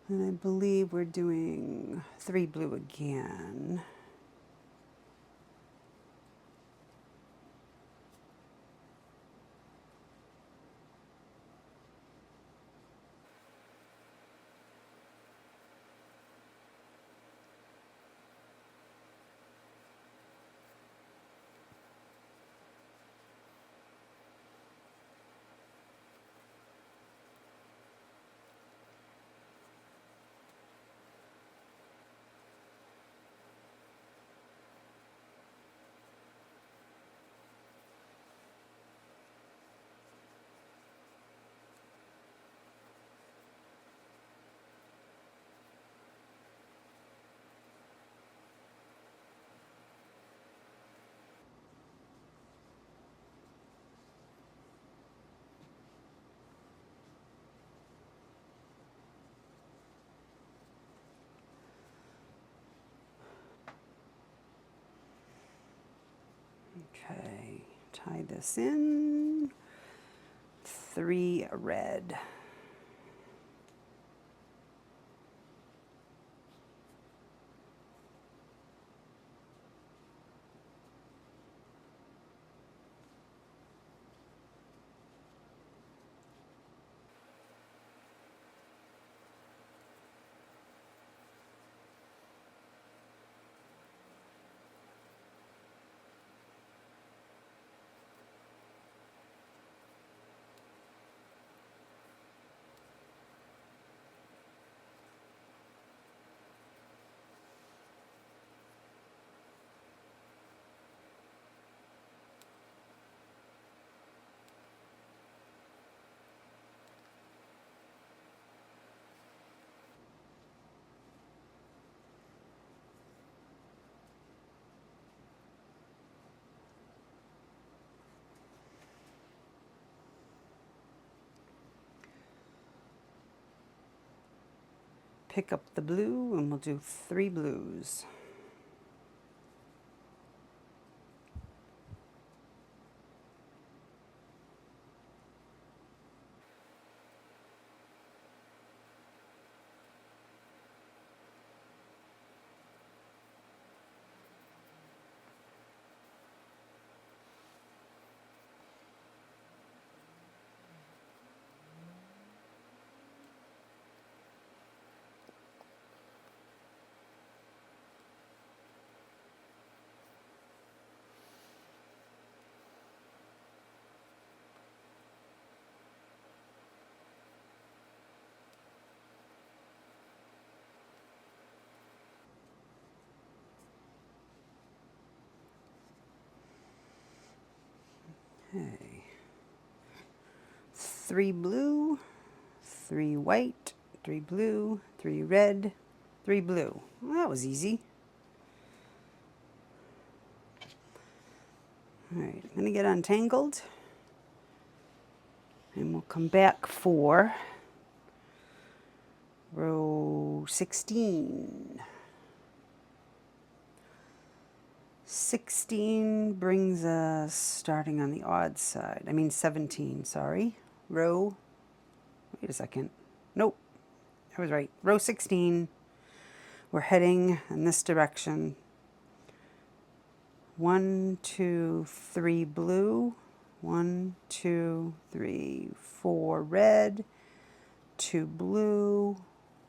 And I believe we're doing 3 blue again. Okay, tie this in, 3 red. Pick up the blue and we'll do 3 blues. Okay. 3 blue, 3 white, 3 blue, 3 red, 3 blue. Well, that was easy. All right, I'm going to get untangled and we'll come back for row 16. 16 brings us starting on the odd side. I mean 17, sorry. Row, wait a second. Nope, I was right. Row 16. We're heading in this direction. 1, 2, 3 blue. 1, 2, 3, 4 red. 2 blue.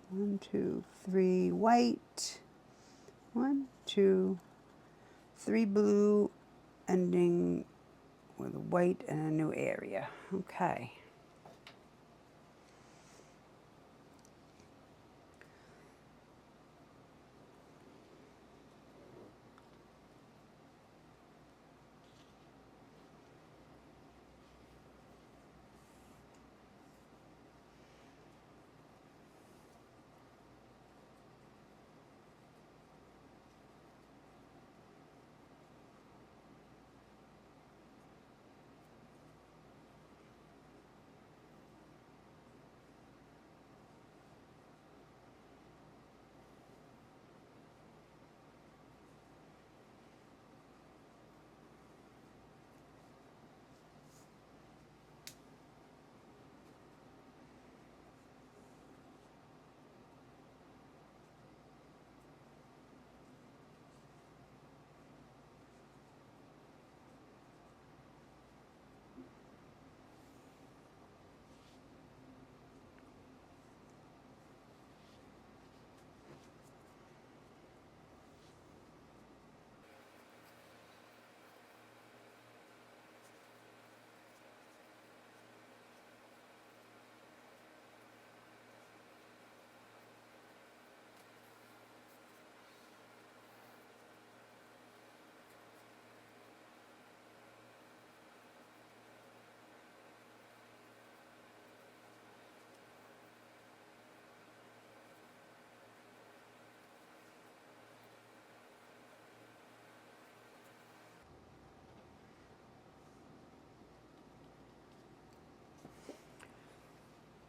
1, 2, 3 white. 1, 2, 3 blue, ending with a white and a new area. Okay.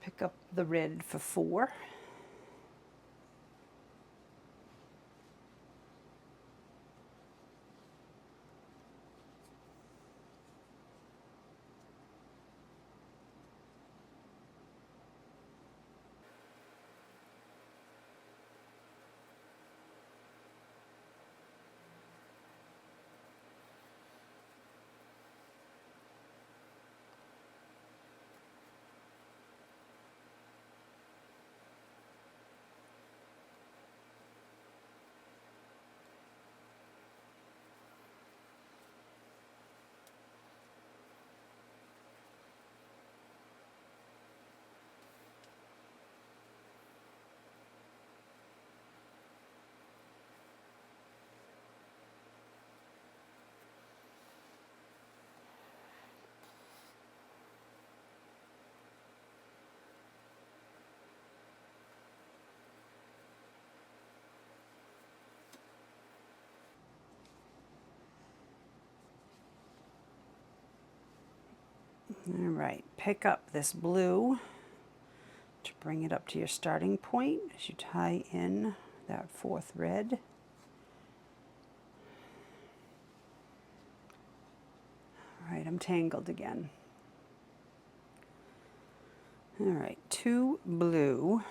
Pick up the red for 4. All right, pick up this blue to bring it up to your starting point as you tie in that fourth red. All right, I'm tangled again. All right, 2 blue.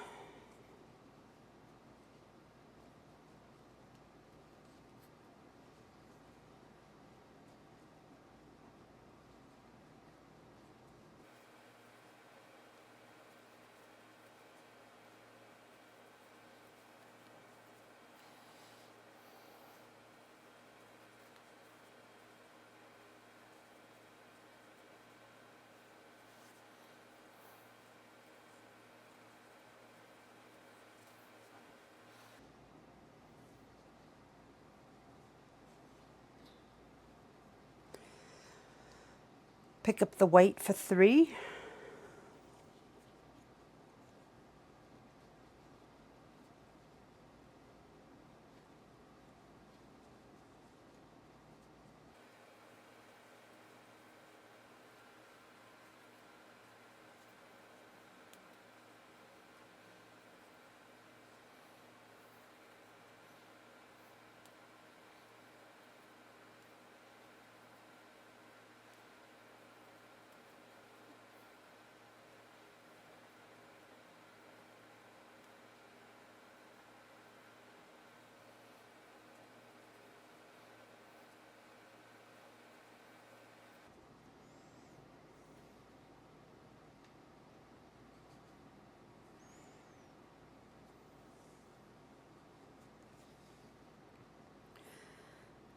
Pick up the white for 3.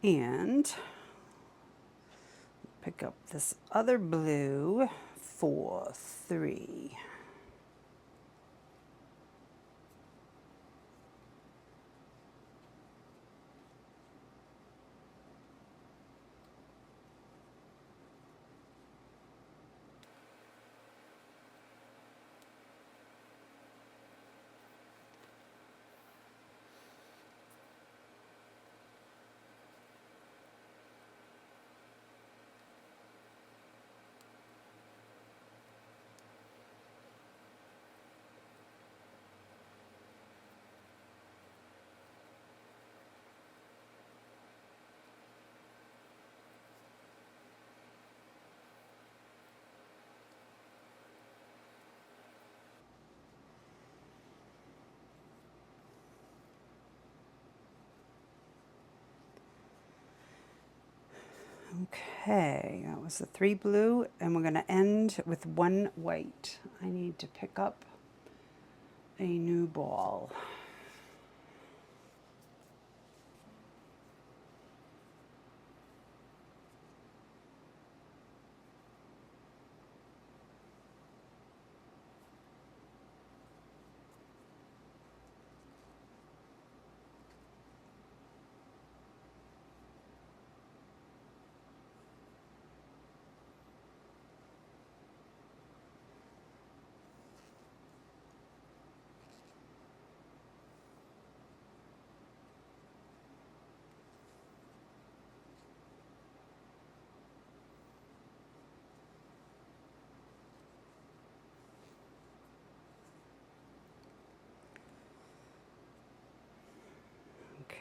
And pick up this other blue for 3. Okay, that was the 3 blue, and we're going to end with 1 white. I need to pick up a new ball.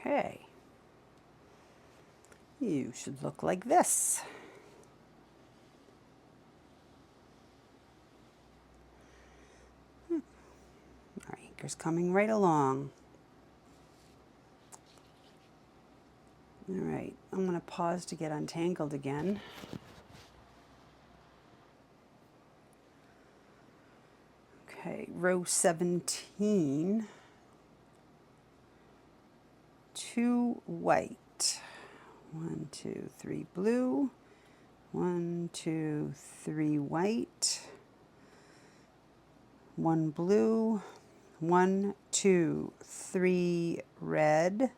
Okay. You should look like this. Our anchor's coming right along. All right, I'm going to pause to get untangled again. Okay, row 17, 2 white, 1, 2, 3 blue, 1, 2, 3 white, 1 blue, 1, 2, 3 red.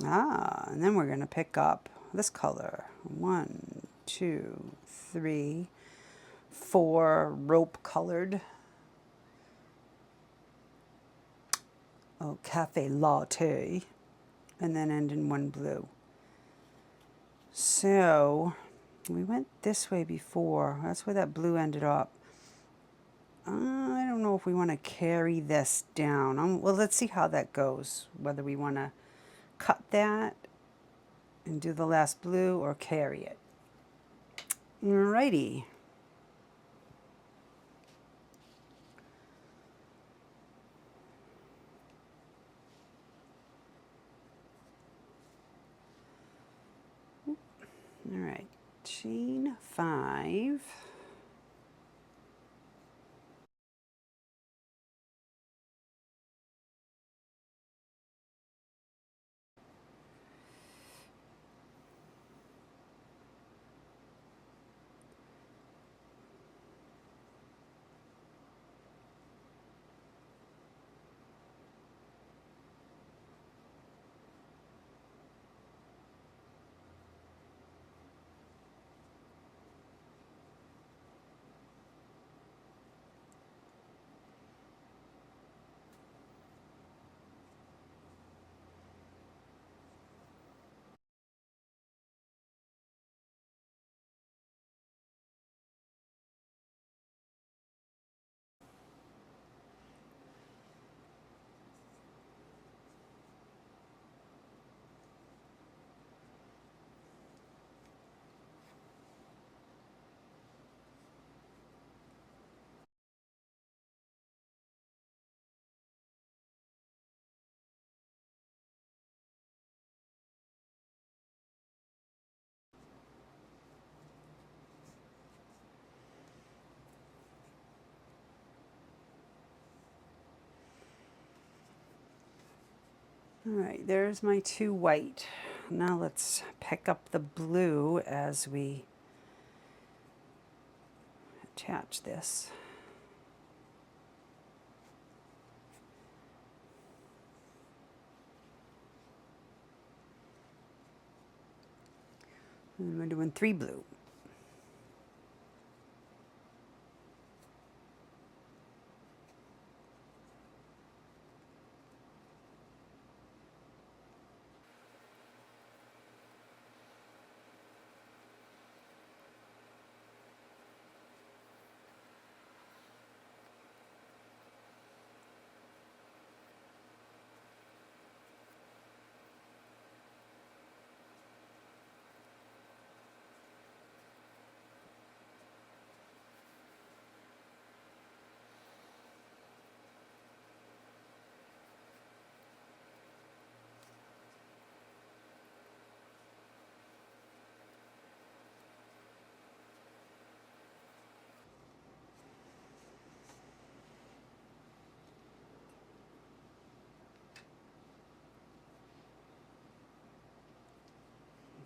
And then we're going to pick up this color. 1, 2, 3, 4 rope colored. Oh, cafe latte. And then end in 1 blue. So we went this way before. That's where that blue ended up. I don't know know if we want to carry this down. Well, let's see how that goes, whether we want to cut that and do the last blue or carry it. Alrighty. All right, chain 5. All right, there's my 2 white. Now let's pick up the blue as we attach this. And we're doing 3 blue.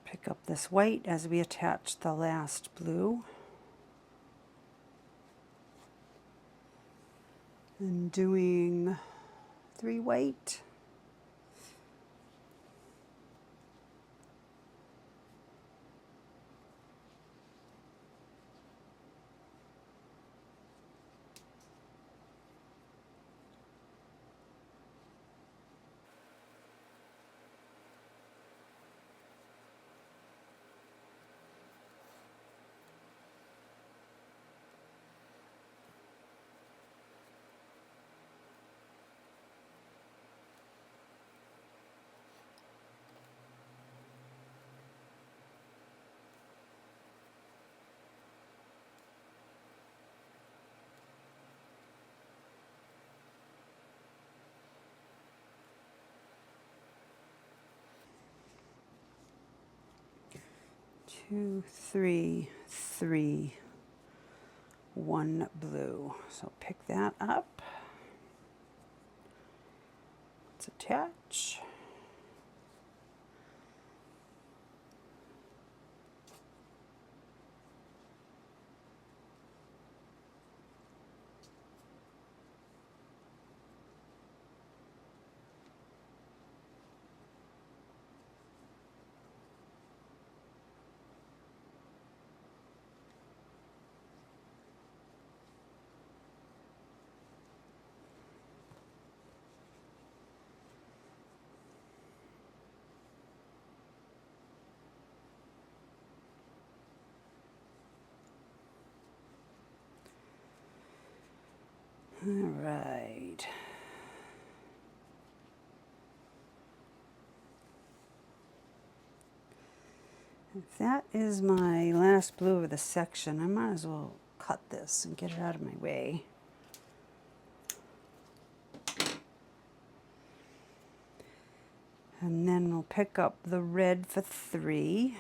Pick up this white as we attach the last blue. And doing 3 white. Two, three, 3, 1 blue. So pick that up. Let's attach. All right. If that is my last blue of the section, I might as well cut this and get it out of my way. And then we'll pick up the red for 3.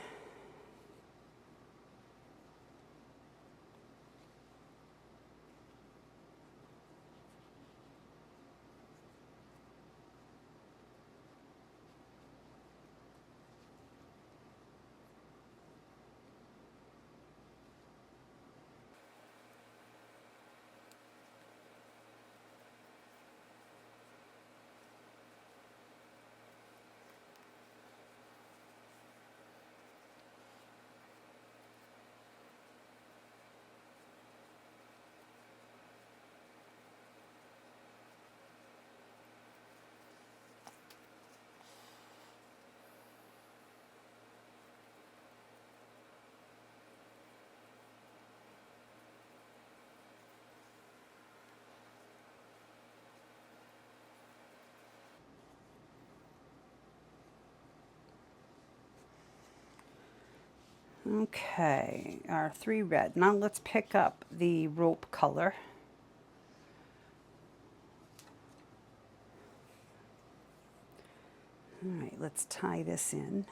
Okay, our 3 red. Now let's pick up the rope color. All right, let's tie this in.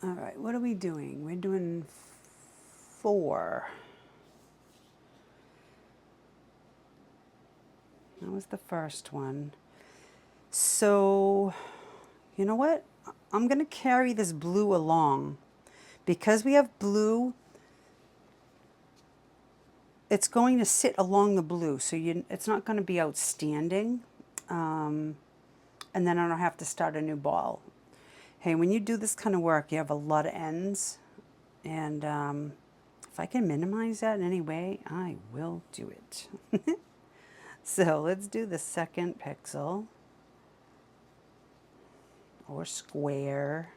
All right, what are we doing? We're doing 4. That was the first one. So, you know what? I'm going to carry this blue along. Because we have blue, it's going to sit along the blue, so it's not going to be outstanding. And then I don't have to start a new ball. Hey, when you do this kind of work, you have a lot of ends. And if I can minimize that in any way, I will do it. So let's do the second pixel, or square.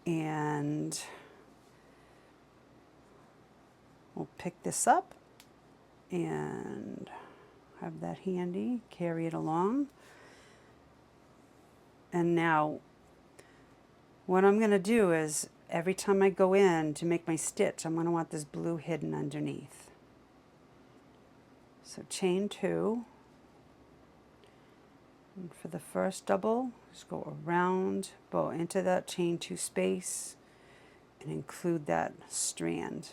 And we'll pick this up and have that handy, carry it along. And now what I'm going to do is every time I go in to make my stitch, I'm going to want this blue hidden underneath. So chain 2. And for the first double, just go around, bow into that chain 2 space, and include that strand.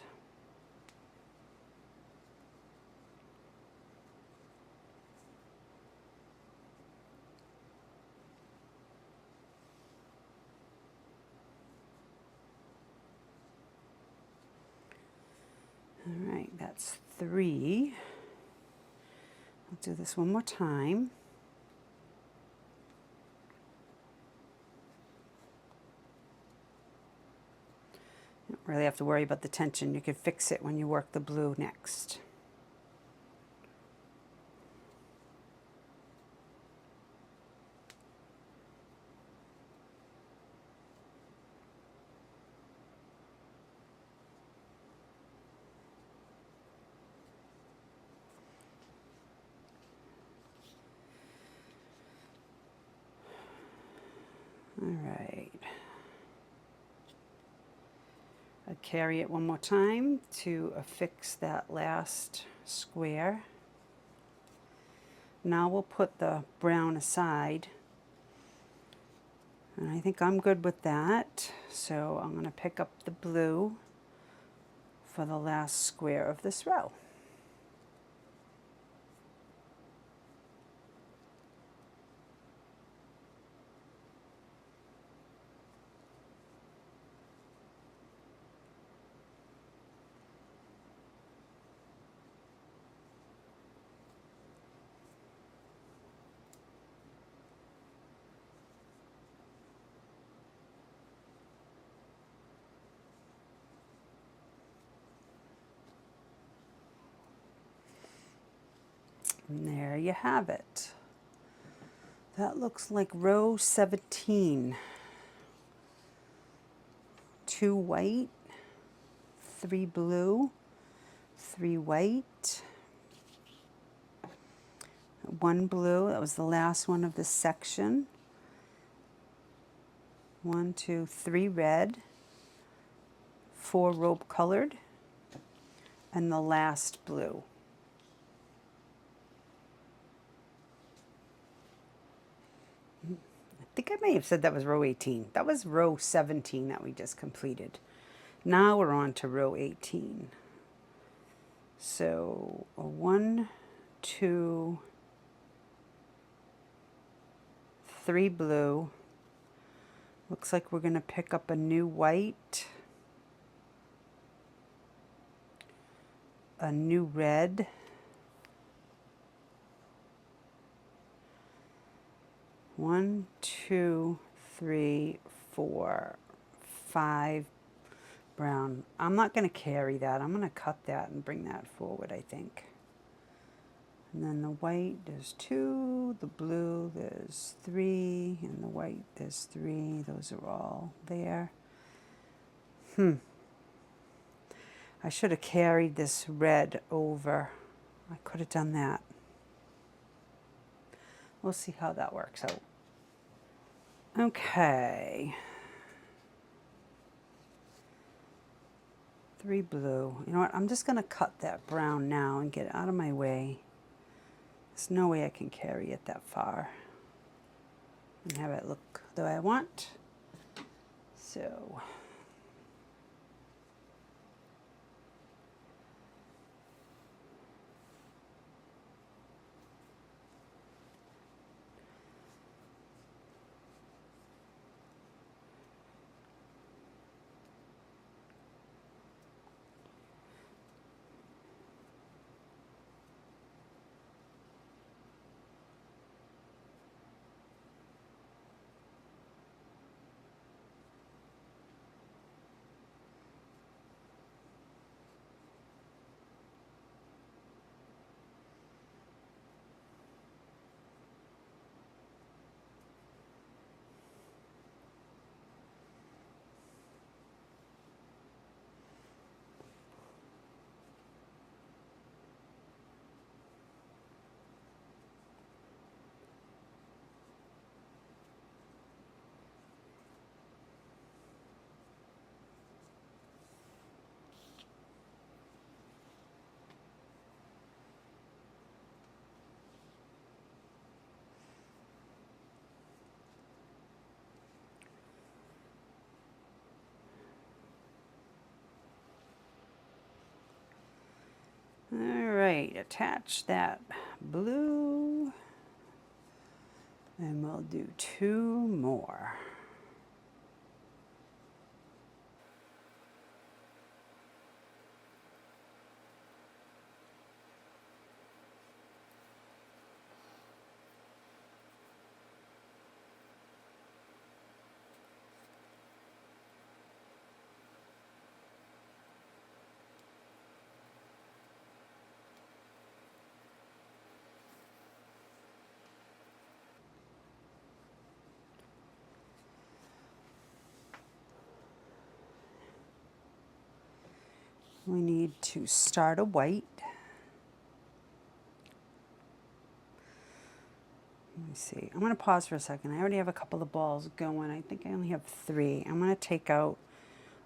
All right, that's 3. I'll do this one more time. You don't really have to worry about the tension. You can fix it when you work the blue next. All right. I carry it one more time to affix that last square. Now we'll put the brown aside. And I think I'm good with that. So I'm going to pick up the blue for the last square of this row. And there you have it. That looks like row 17. 2 white, 3 blue, 3 white, 1 blue. That was the last one of this section. 1, 2, 3 red, 4 rope colored, and the last blue. I think I may have said that was row 18. That was row 17 that we just completed. Now we're on to row 18. So 1, 2, 3 blue. Looks like we're going to pick up a new white, a new red, one, two, three, 4, 5 brown. I'm not going to carry that. I'm going to cut that and bring that forward, I think. And then the white, there's 2, the blue, there's 3, and the white, there's 3. Those are all there. I should have carried this red over. I could have done that. We'll see how that works out. Okay. 3 blue. You know what? I'm just going to cut that brown now and get it out of my way. There's no way I can carry it that far and have it look the way I want. So all right, attach that blue, and we'll do 2 more. We need to start a white. Let me see. I'm going to pause for a second. I already have a couple of balls going. I think I only have 3. I'm going to take out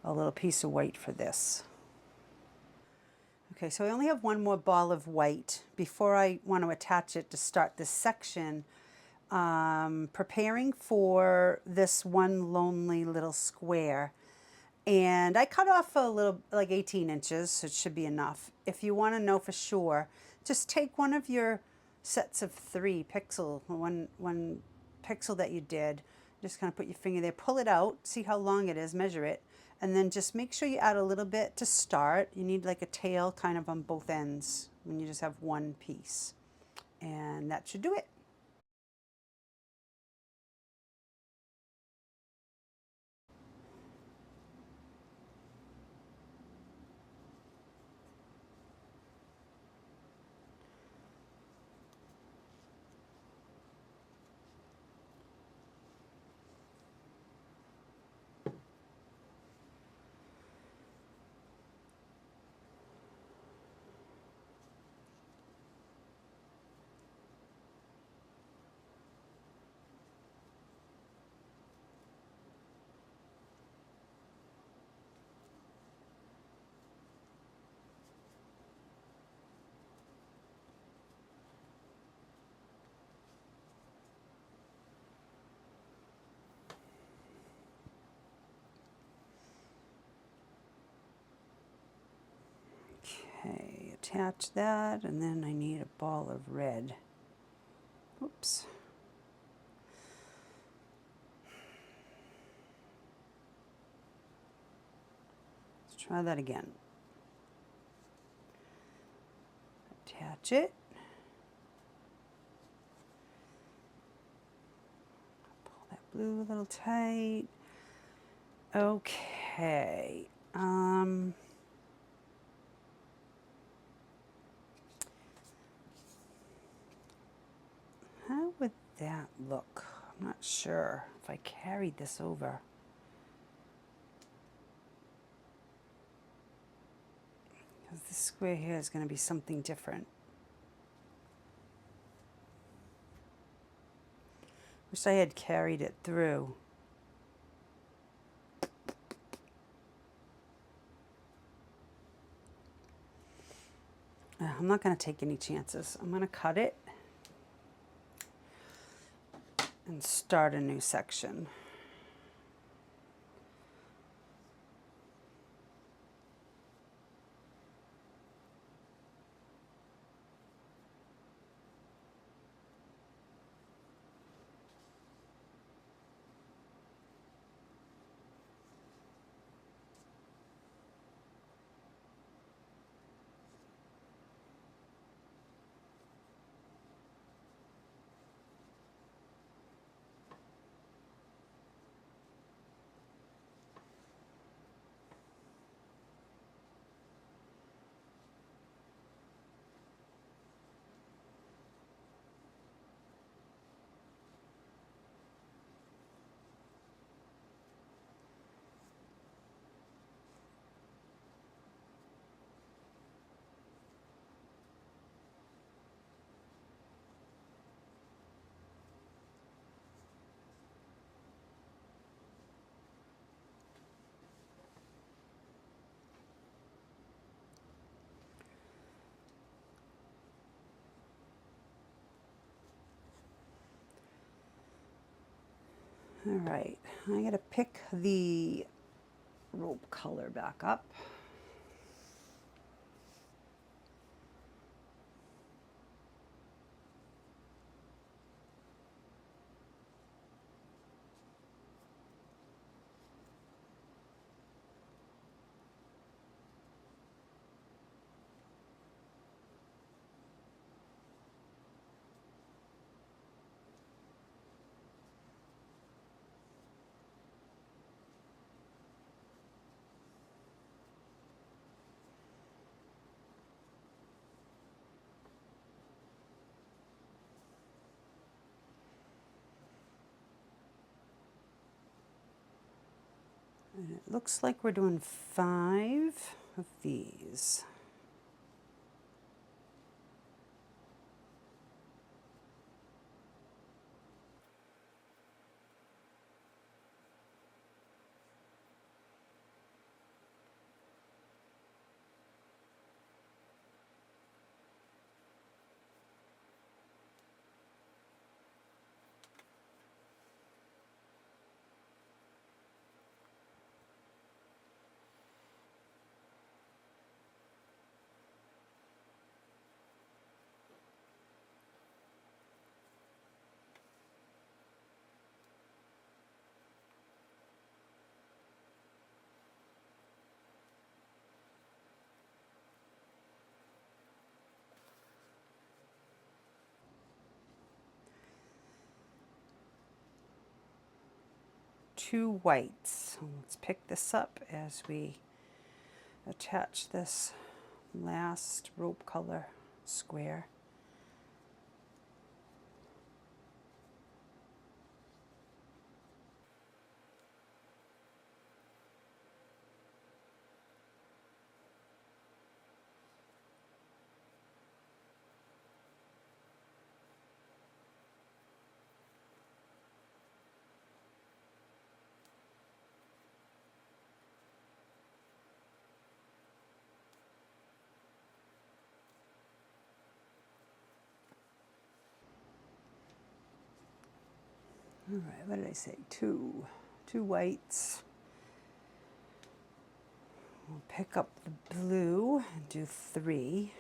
a little piece of white for this. Okay, so I only have one more ball of white before I want to attach it to start this section. Preparing for this one lonely little square. And I cut off a little, like 18 inches, so it should be enough. If you want to know for sure, just take one of your sets of 3 pixel, one pixel that you did, just kind of put your finger there, pull it out, see how long it is, measure it, and then just make sure you add a little bit to start. You need like a tail kind of on both ends when you just have one piece. And that should do it. Okay, attach that, and then I need a ball of red. Oops. Let's try that again. Attach it. Pull that blue a little tight. Okay. How would that look? I'm not sure if I carried this over. Because this square here is going to be something different. Wish I had carried it through. I'm not going to take any chances. I'm going to cut it and start a new section. All right, I got to pick the rope color back up. And it looks like we're doing 5 of these. 2 whites. So let's pick this up as we attach this last rope color square. All right, what did I say? Two whites. We'll pick up the blue and do 3.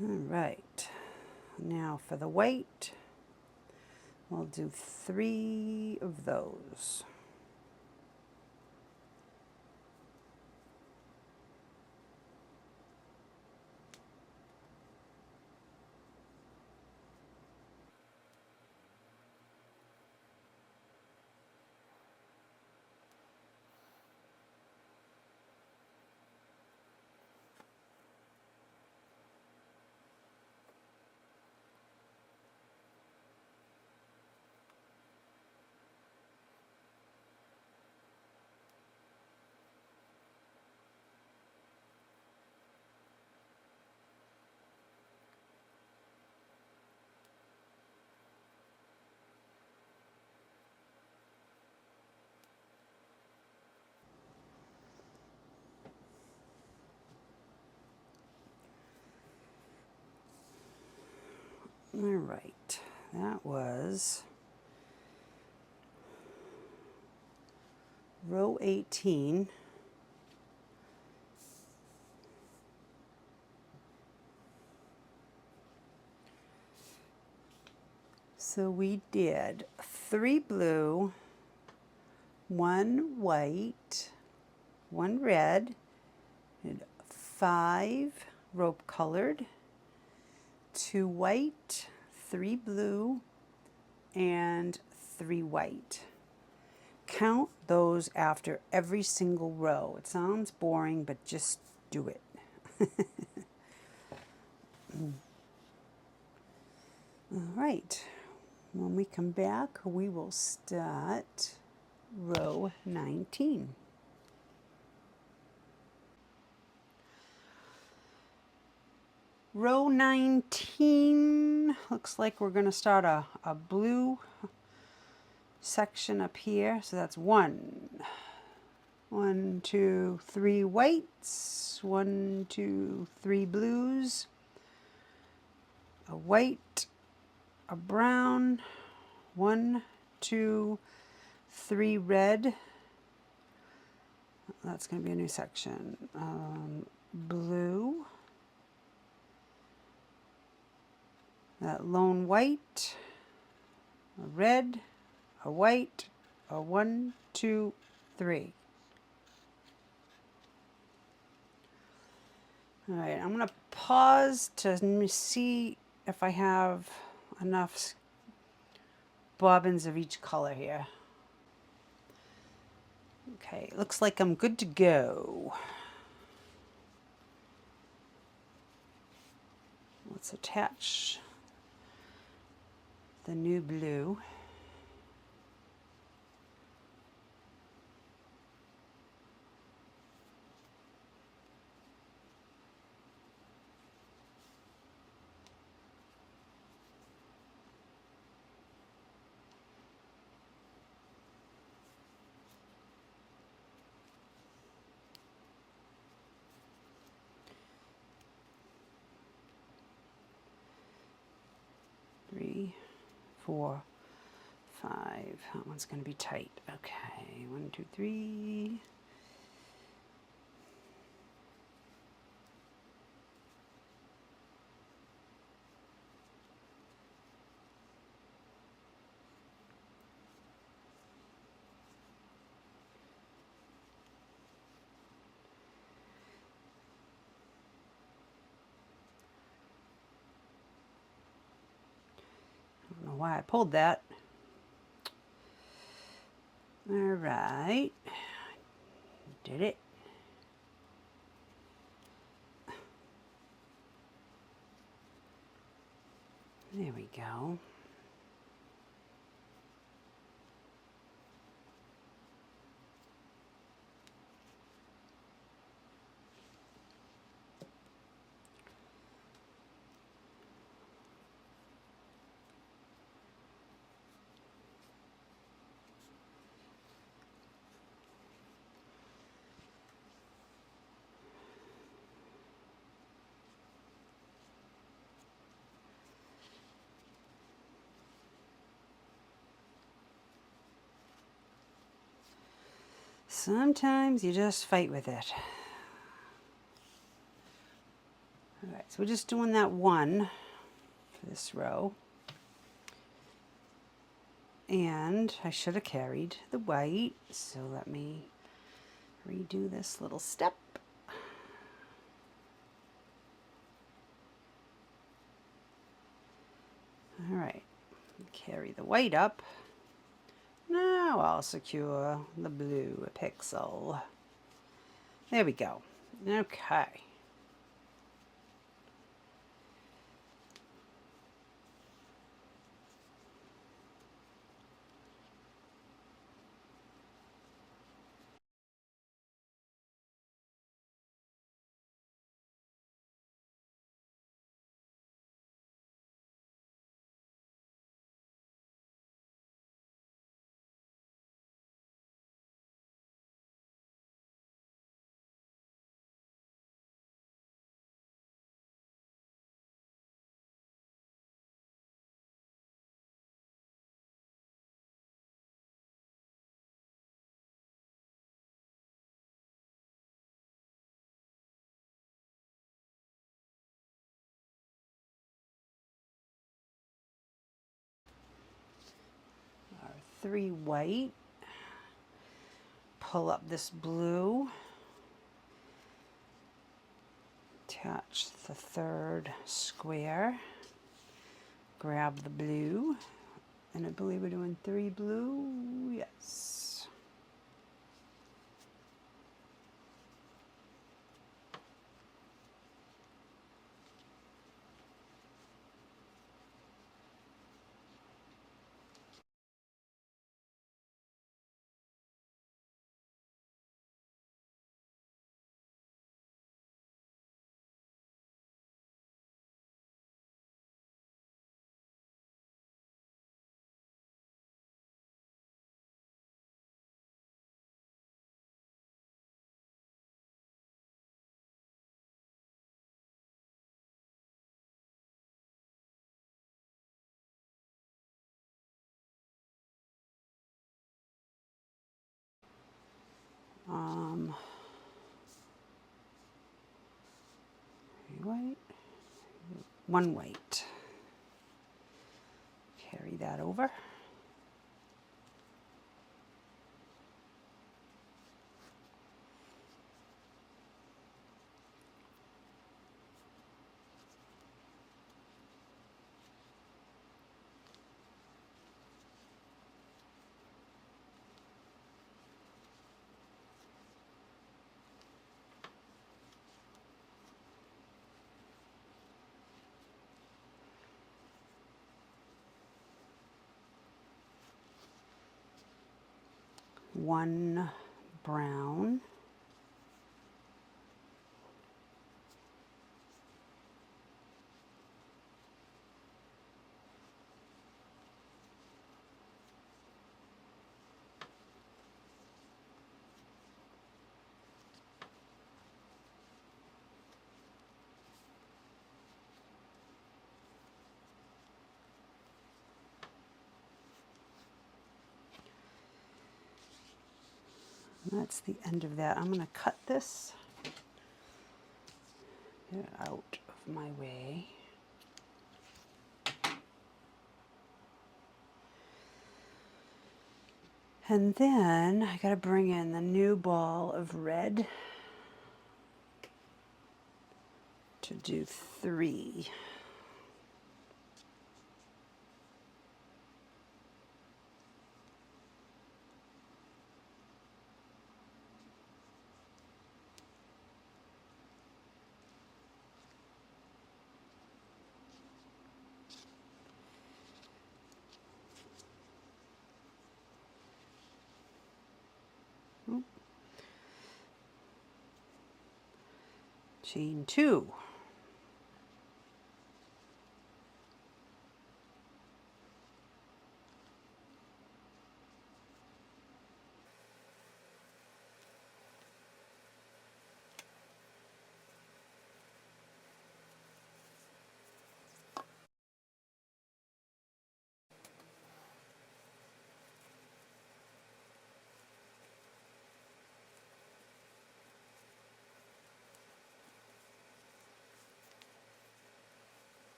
All right, now for the white, we'll do 3 of those. All right, that was row 18. So we did 3 blue, 1 white, 1 red, and 5 rope colored, 2 white, 3 blue, and 3 white. Count those after every single row. It sounds boring, but just do it. All right, when we come back, we will start row 19. Row 19, looks like we're going to start a blue section up here. So that's 1, 2, 3 whites, 1, 2, 3 blues, a white, a brown, 1, 2, 3 red. That's going to be a new section. Blue, that lone white, a red, a white, a 1, 2, 3. All right, I'm going to pause to see if I have enough bobbins of each color here. Okay, looks like I'm good to go. Let's attach the new blue. 4, 5. That one's going to be tight. Okay, 1, 2, 3. I don't know why I pulled that. All right, did it. There we go. Sometimes you just fight with it. All right, so we're just doing that one for this row. And I should have carried the white, so let me redo this little step. All right, carry the white up. Now I'll secure the blue pixel. There we go. Okay. Our 3 white. Pull up this blue. Attach the 3rd square. Grab the blue. And I believe we're doing 3 blue. Yes. White, 1 white. Carry that over. One brown. That's the end of that. I'm going to cut this. Get it out of my way. And then I got to bring in the new ball of red to do 3. Chain 2.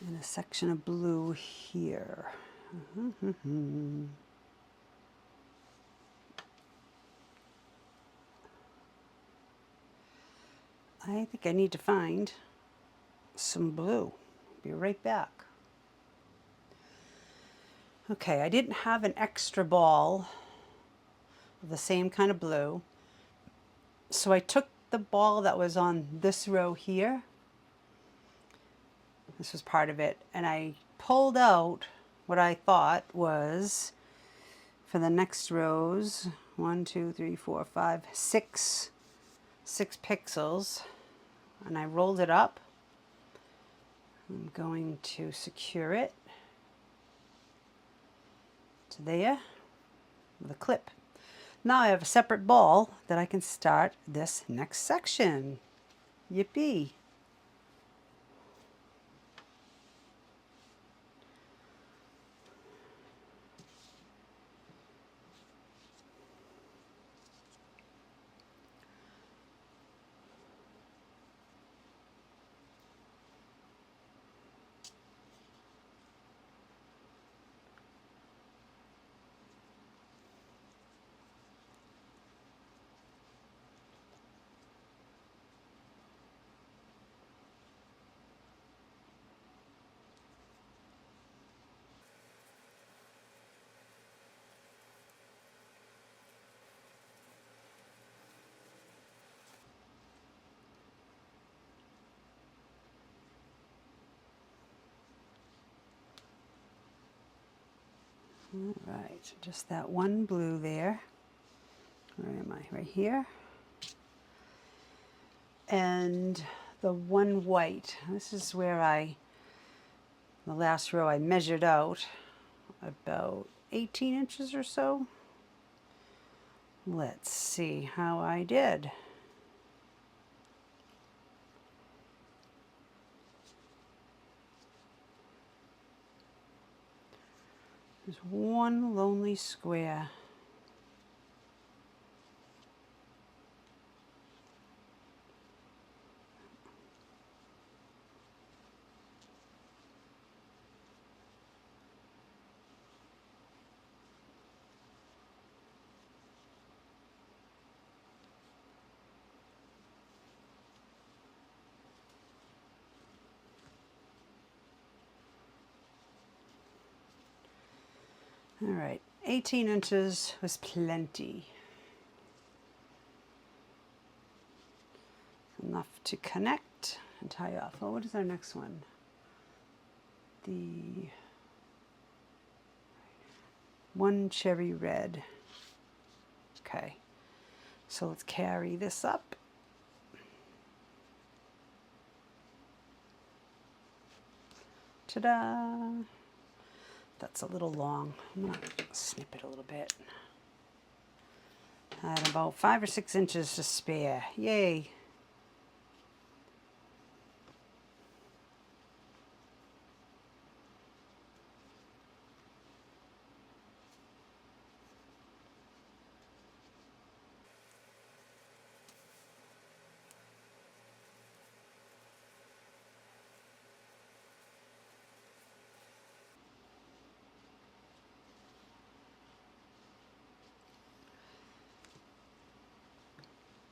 And a section of blue here. I think I need to find some blue. Be right back. Okay, I didn't have an extra ball of the same kind of blue, so I took the ball that was on this row here. This was part of it, and I pulled out what I thought was for the next rows 1, 2, 3, 4, 5, 6 pixels, and I rolled it up. I'm going to secure it to there with a clip. Now I have a separate ball that I can start this next section. Yippee! All right, just that one blue there. Where am I? Right here. And the one white. This is where the last row I measured out about 18 inches or so. Let's see how I did. There's one lonely square. All right, 18 inches was plenty. Enough to connect and tie off. Oh, what is our next one? The one cherry red. Okay, so let's carry this up. Ta-da! That's a little long. I'm going to snip it a little bit. I had about 5 or 6 inches to spare. Yay!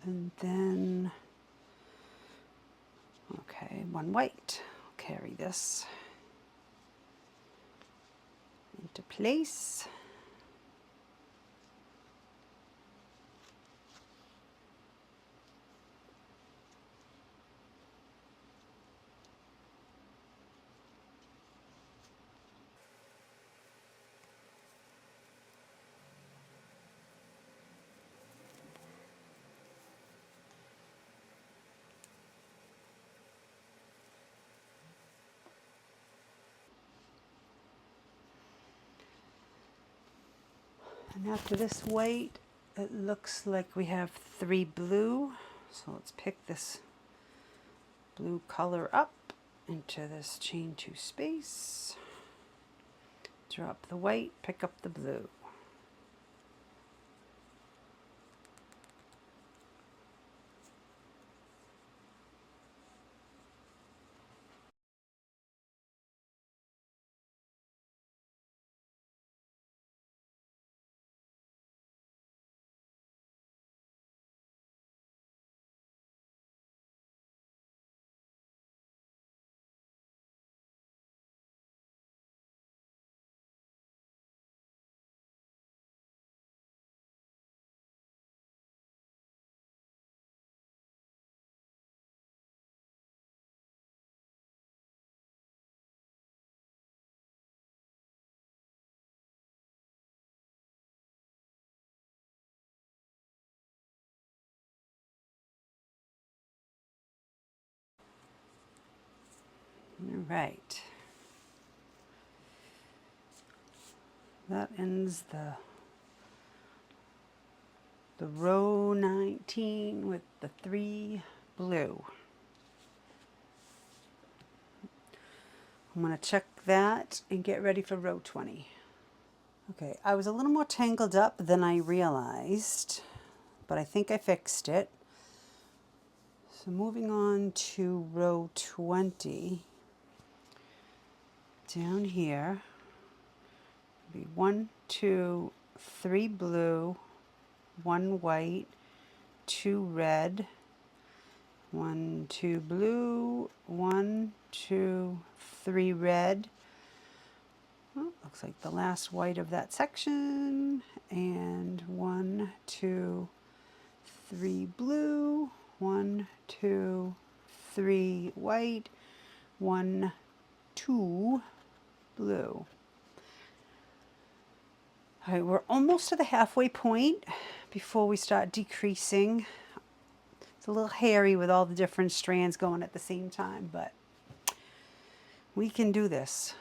And then, okay, 1 white. I'll carry this into place. And after this white, it looks like we have 3 blue. So let's pick this blue color up into this chain 2 space. Drop the white, pick up the blue. All right. That ends the row 19 with the 3 blue. I'm going to check that and get ready for row 20. Okay, I was a little more tangled up than I realized, but I think I fixed it. So moving on to row 20, down here, be 1, 2, 3 blue, 1 white, 2 red, 1, 2 blue, 1, 2, 3 red. Oh, looks like the last white of that section, and 1, 2, 3 blue, 1, 2, 3 white, 1, 2 blue. All right, we're almost to the halfway point before we start decreasing. It's a little hairy with all the different strands going at the same time, but we can do this.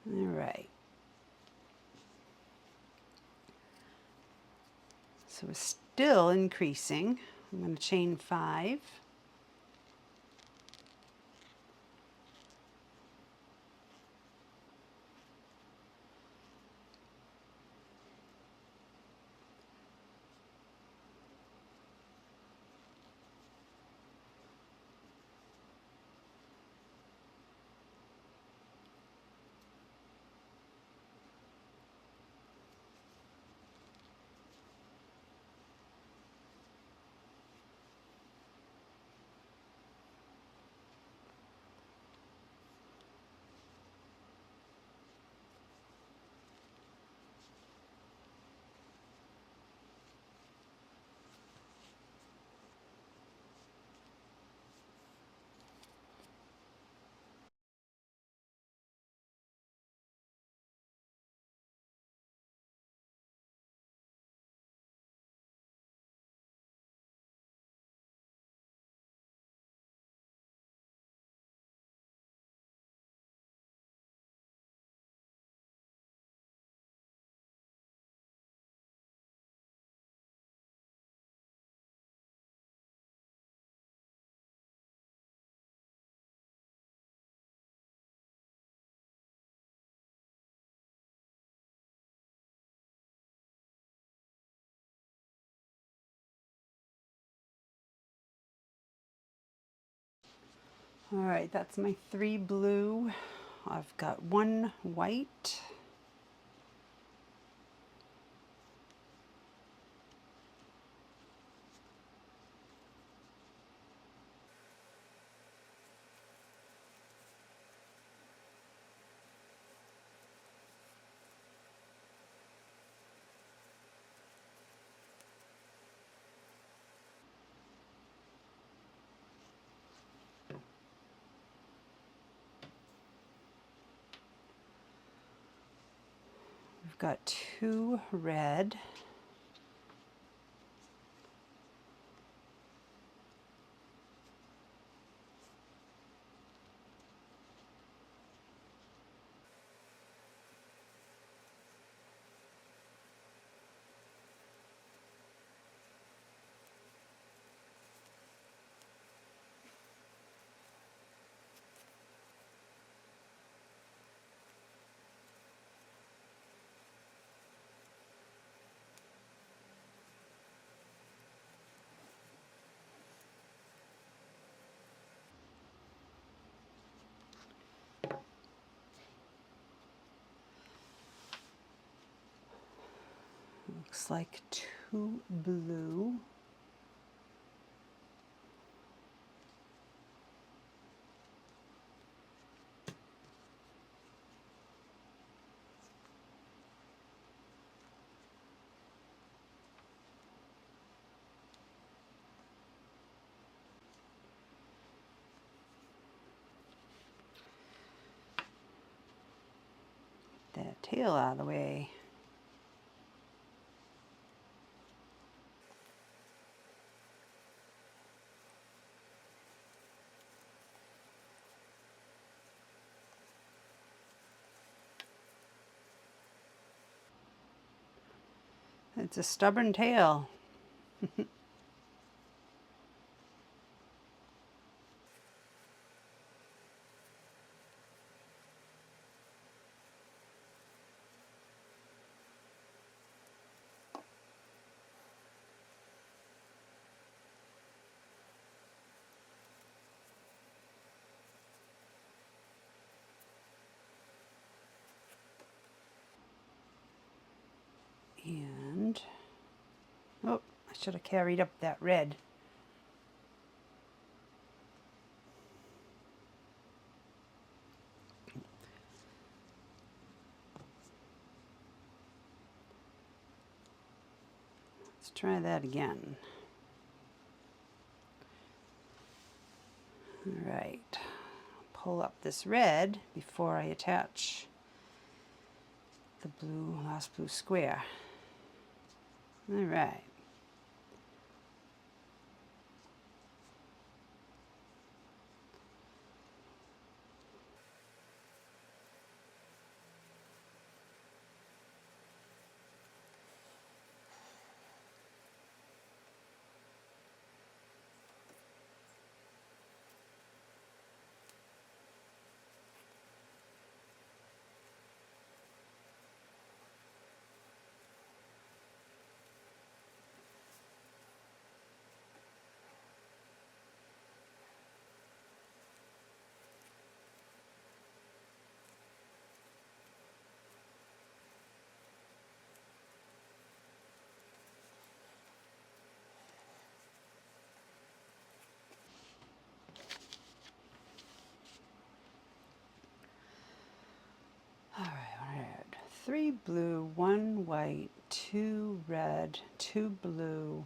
All right. So we're still increasing. I'm going to chain 5. All right, that's my 3 blue. I've got 1 white. We've got 2 red. Looks like 2 blue. That tail out of the way. It's a stubborn tail. And, oh, I should have carried up that red. Let's try that again. All right, pull up this red before I attach the blue, last blue square. All right. All right, 3 blue, 1 white, 2 red, 2 blue,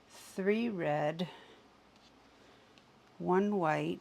3 red, 1 white,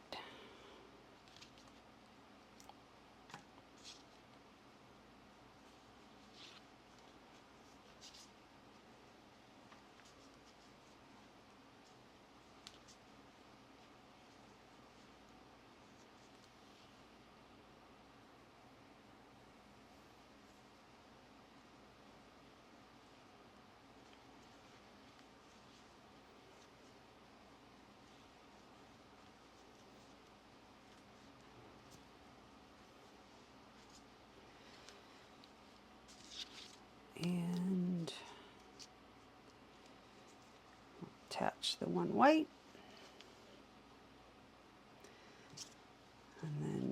and attach the 1 white.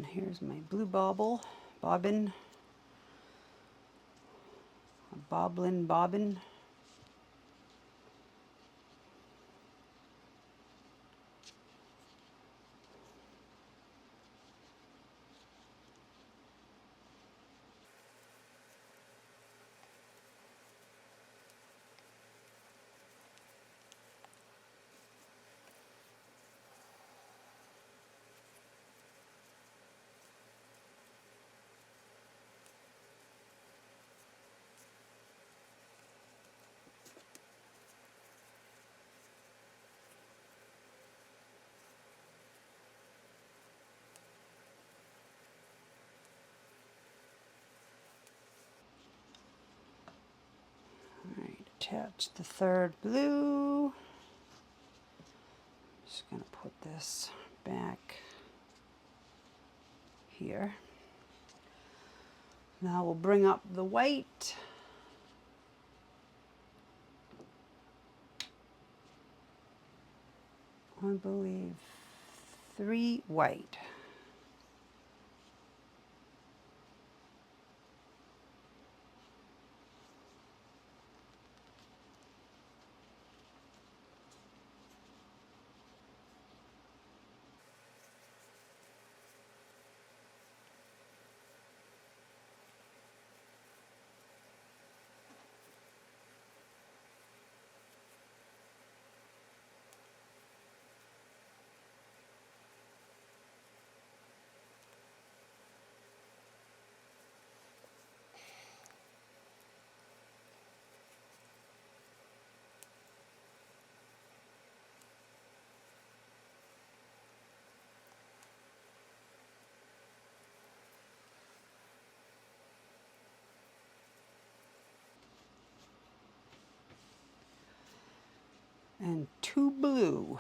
here's my blue bobbin, bobbin. Attach the third blue. Just going to put this back here. Now we'll bring up the white. I believe 3 white. And 2 blue.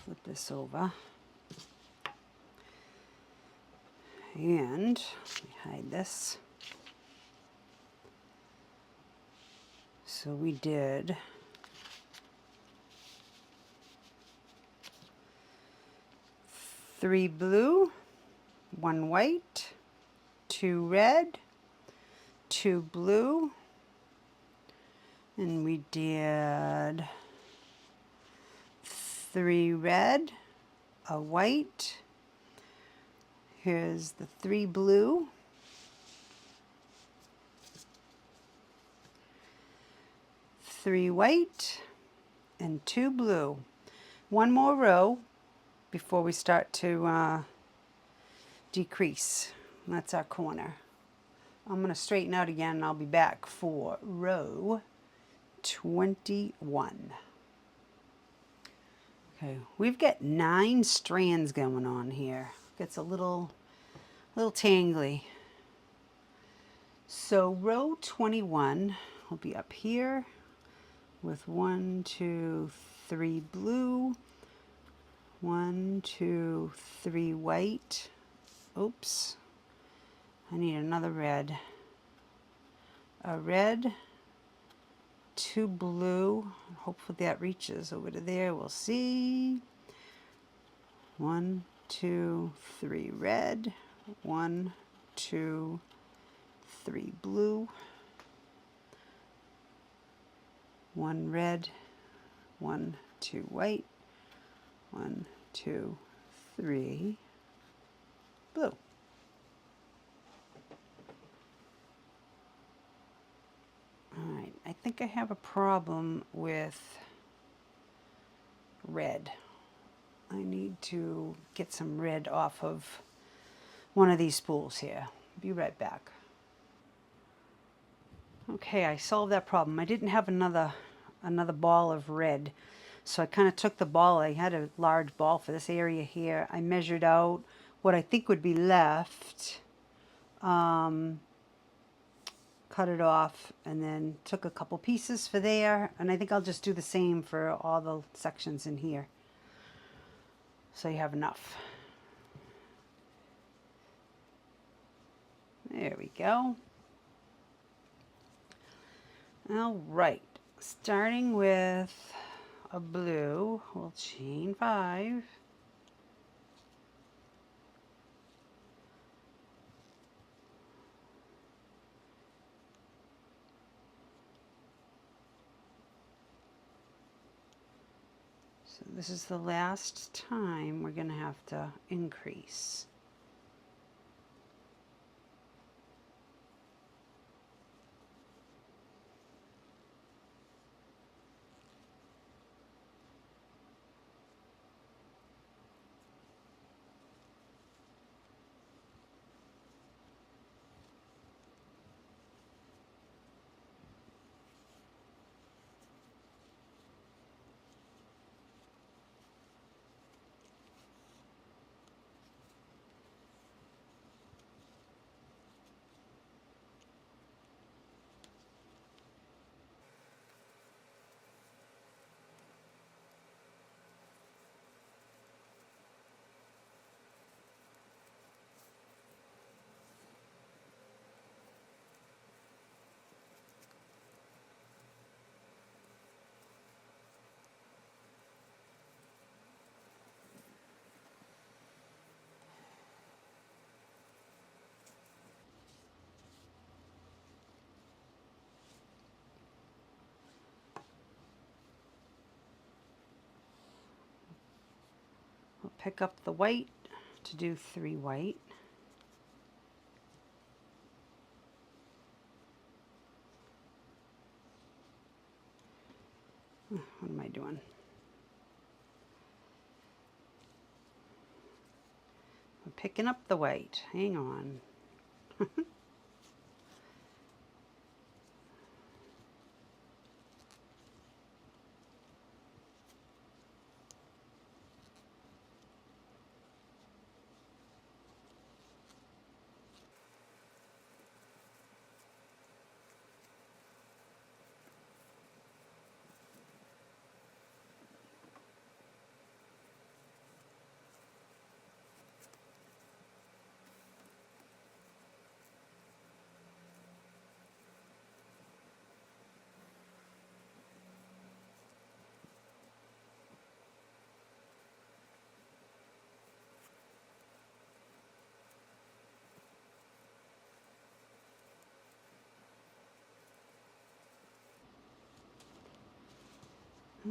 Flip this over. And let me hide this. So we did 3 blue, 1 white, 2 red, 2 blue, and we did 3 red, a white. Here's the 3 blue, 3 white, and 2 blue. 1 more row before we start to decrease. That's our corner. I'm going to straighten out again and I'll be back for row 21. Okay, we've got 9 strands going on here. Gets a little tangly. So row 21 will be up here with 1, 2, 3 blue, 1, 2, 3 white. Oops, I need another red. A red, 2 blue. Hopefully that reaches over to there. We'll see. 1, 2, 3 red. 1, 2, 3 blue. 1 red. 1, 2 white. 1, 2, 3 blue. Alright, I think I have a problem with red. I need to get some red off of one of these spools here. Be right back. Okay, I solved that problem. I didn't have another ball of red. So I kind of took the ball. I had a large ball for this area here. I measured out what I think would be left, cut it off, and then took a couple pieces for there. And I think I'll just do the same for all the sections in here. So you have enough. There we go. All right, starting with a blue, we'll chain 5. So this is the last time we're going to have to increase. We'll pick up the white to do 3 white. What am I doing? I'm picking up the white. Hang on.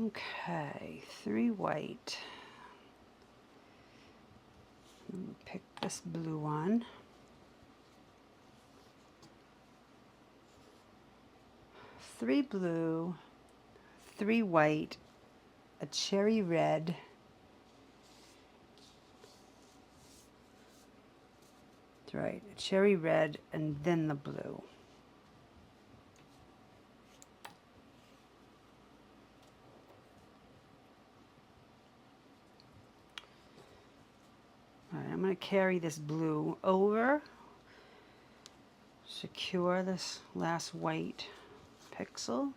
Okay, 3 white. Pick this blue one. 3 blue, 3 white, a cherry red, that's right, a cherry red, and then the blue. All right, I'm going to carry this blue over, secure this last white pixel,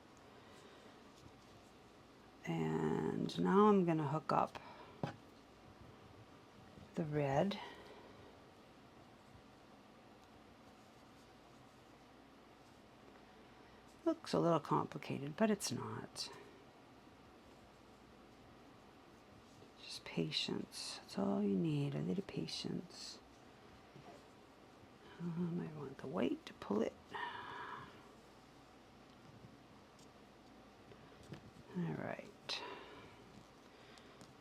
and now I'm going to hook up the red. Looks a little complicated, but it's not. Just patience. That's all you need, a little patience. I might want the white to pull it. All right.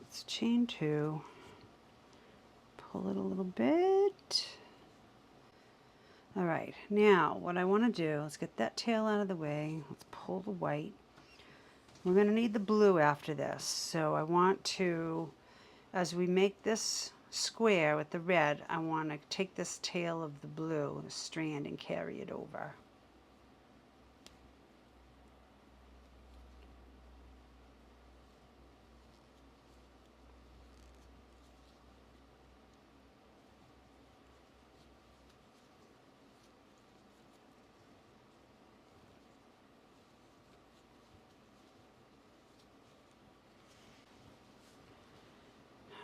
Let's chain 2. Pull it a little bit. All right, now what I want to do, let's get that tail out of the way. Let's pull the white. We're going to need the blue after this. So I want to, as we make this square with the red, I want to take this tail of the blue, the strand, and carry it over.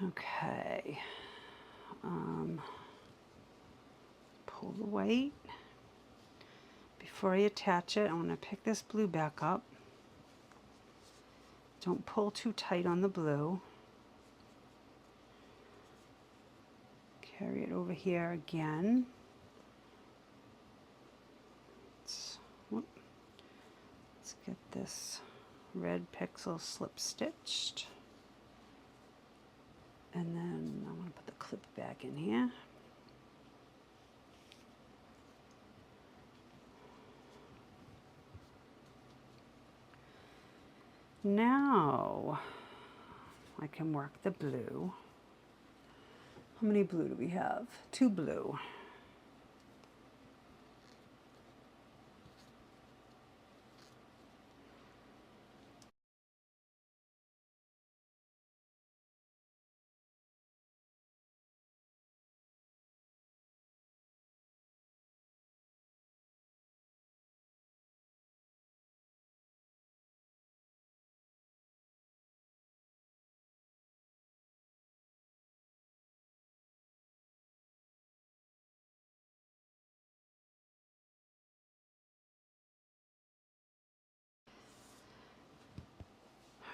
Okay. Pull the white. Before I attach it, I want to pick this blue back up. Don't pull too tight on the blue. Carry it over here again. Let's get this red pixel slip stitched. And then I want to put the clip back in here. Now I can work the blue. How many blue do we have? 2 blue.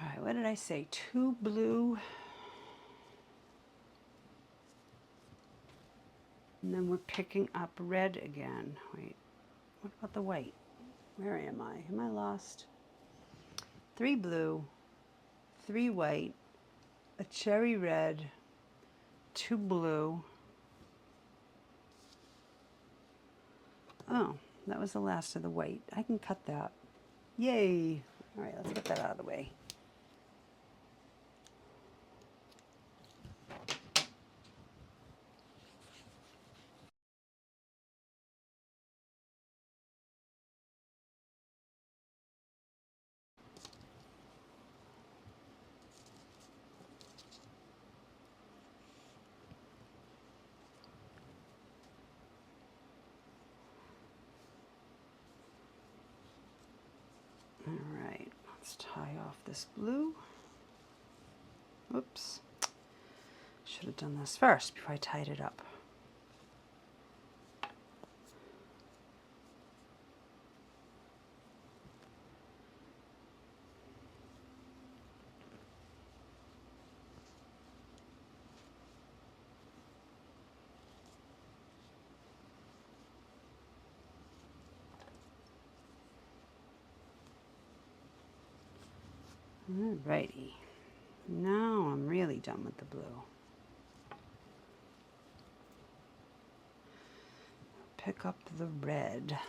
All right, what did I say? 2 blue. And then we're picking up red again. Wait, what about the white? Where am I? Am I lost? 3 blue, 3 white, a cherry red, 2 blue. Oh, that was the last of the white. I can cut that. Yay! All right, let's get that out of the way. All right, let's tie off this blue. Oops. Should have done this first before I tied it up. Alrighty, now I'm really done with the blue. Pick up the red.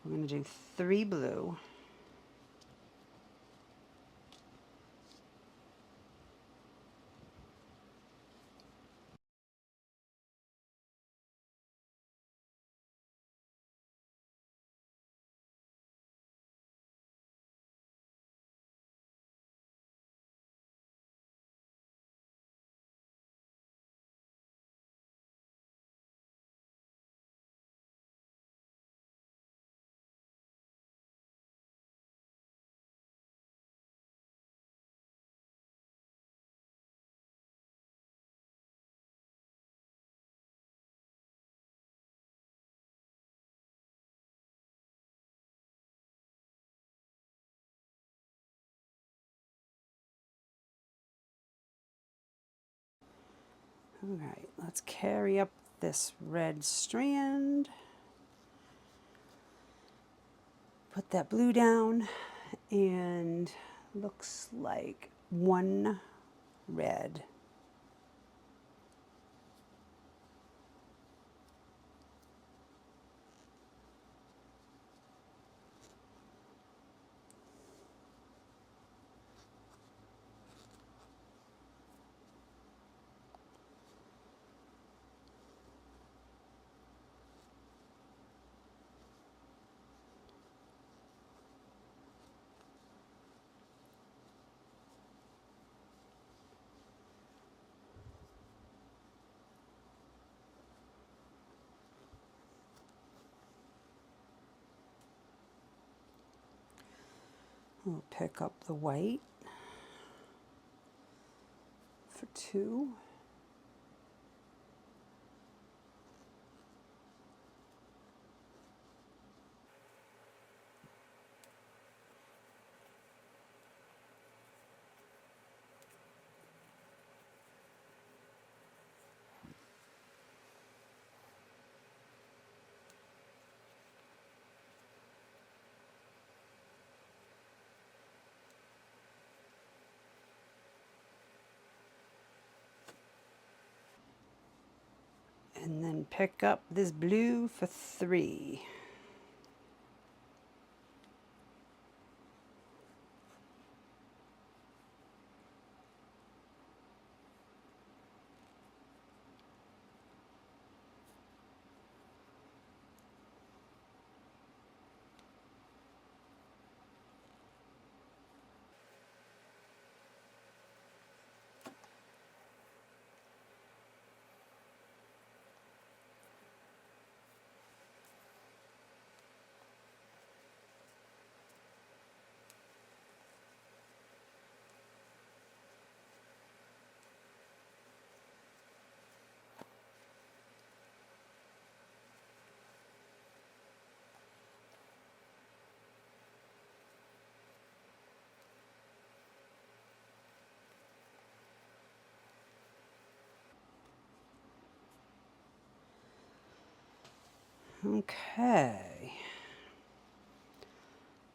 We're going to do 3 blue. All right, let's carry up this red strand. Put that blue down, and looks like one red. We'll pick up the white for 2. And then pick up this blue for 3. Okay.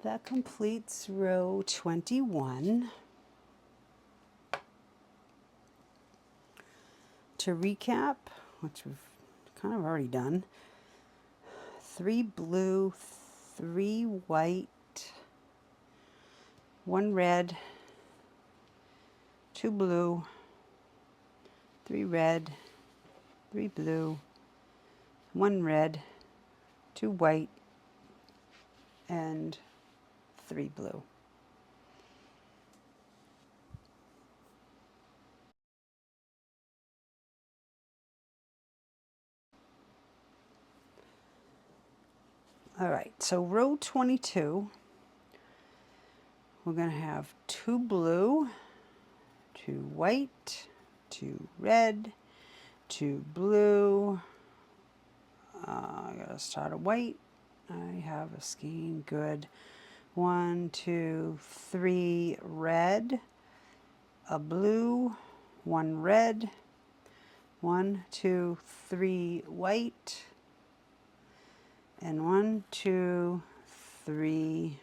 That completes row 21. To recap, which we've kind of already done, 3 blue, 3 white, 1 red, 2 blue, 3 red, 3 blue, 1 red, 2 white, and 3 blue. All right, so row 22, we're going to have 2 blue, 2 white, 2 red, 2 blue. I gotta start a white. I have a skein, good. 1, 2, 3 red, a blue, 1 red, 1, 2, 3 white, and 1, 2, 3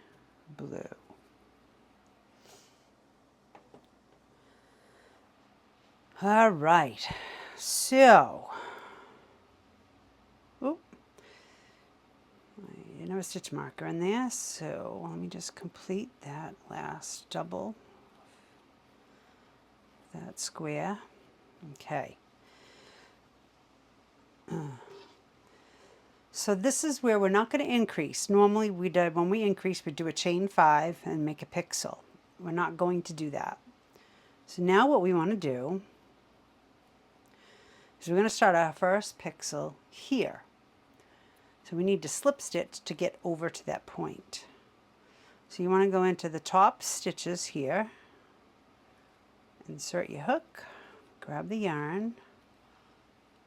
blue. All right, so, I didn't have a stitch marker in there, so let me just complete that last double, that square. Okay. So this is where we're not going to increase. Normally when we increase, we do a chain 5 and make a pixel. We're not going to do that. So now what we want to do is we're going to start our first pixel here. So we need to slip stitch to get over to that point. So you want to go into the top stitches here, insert your hook, grab the yarn,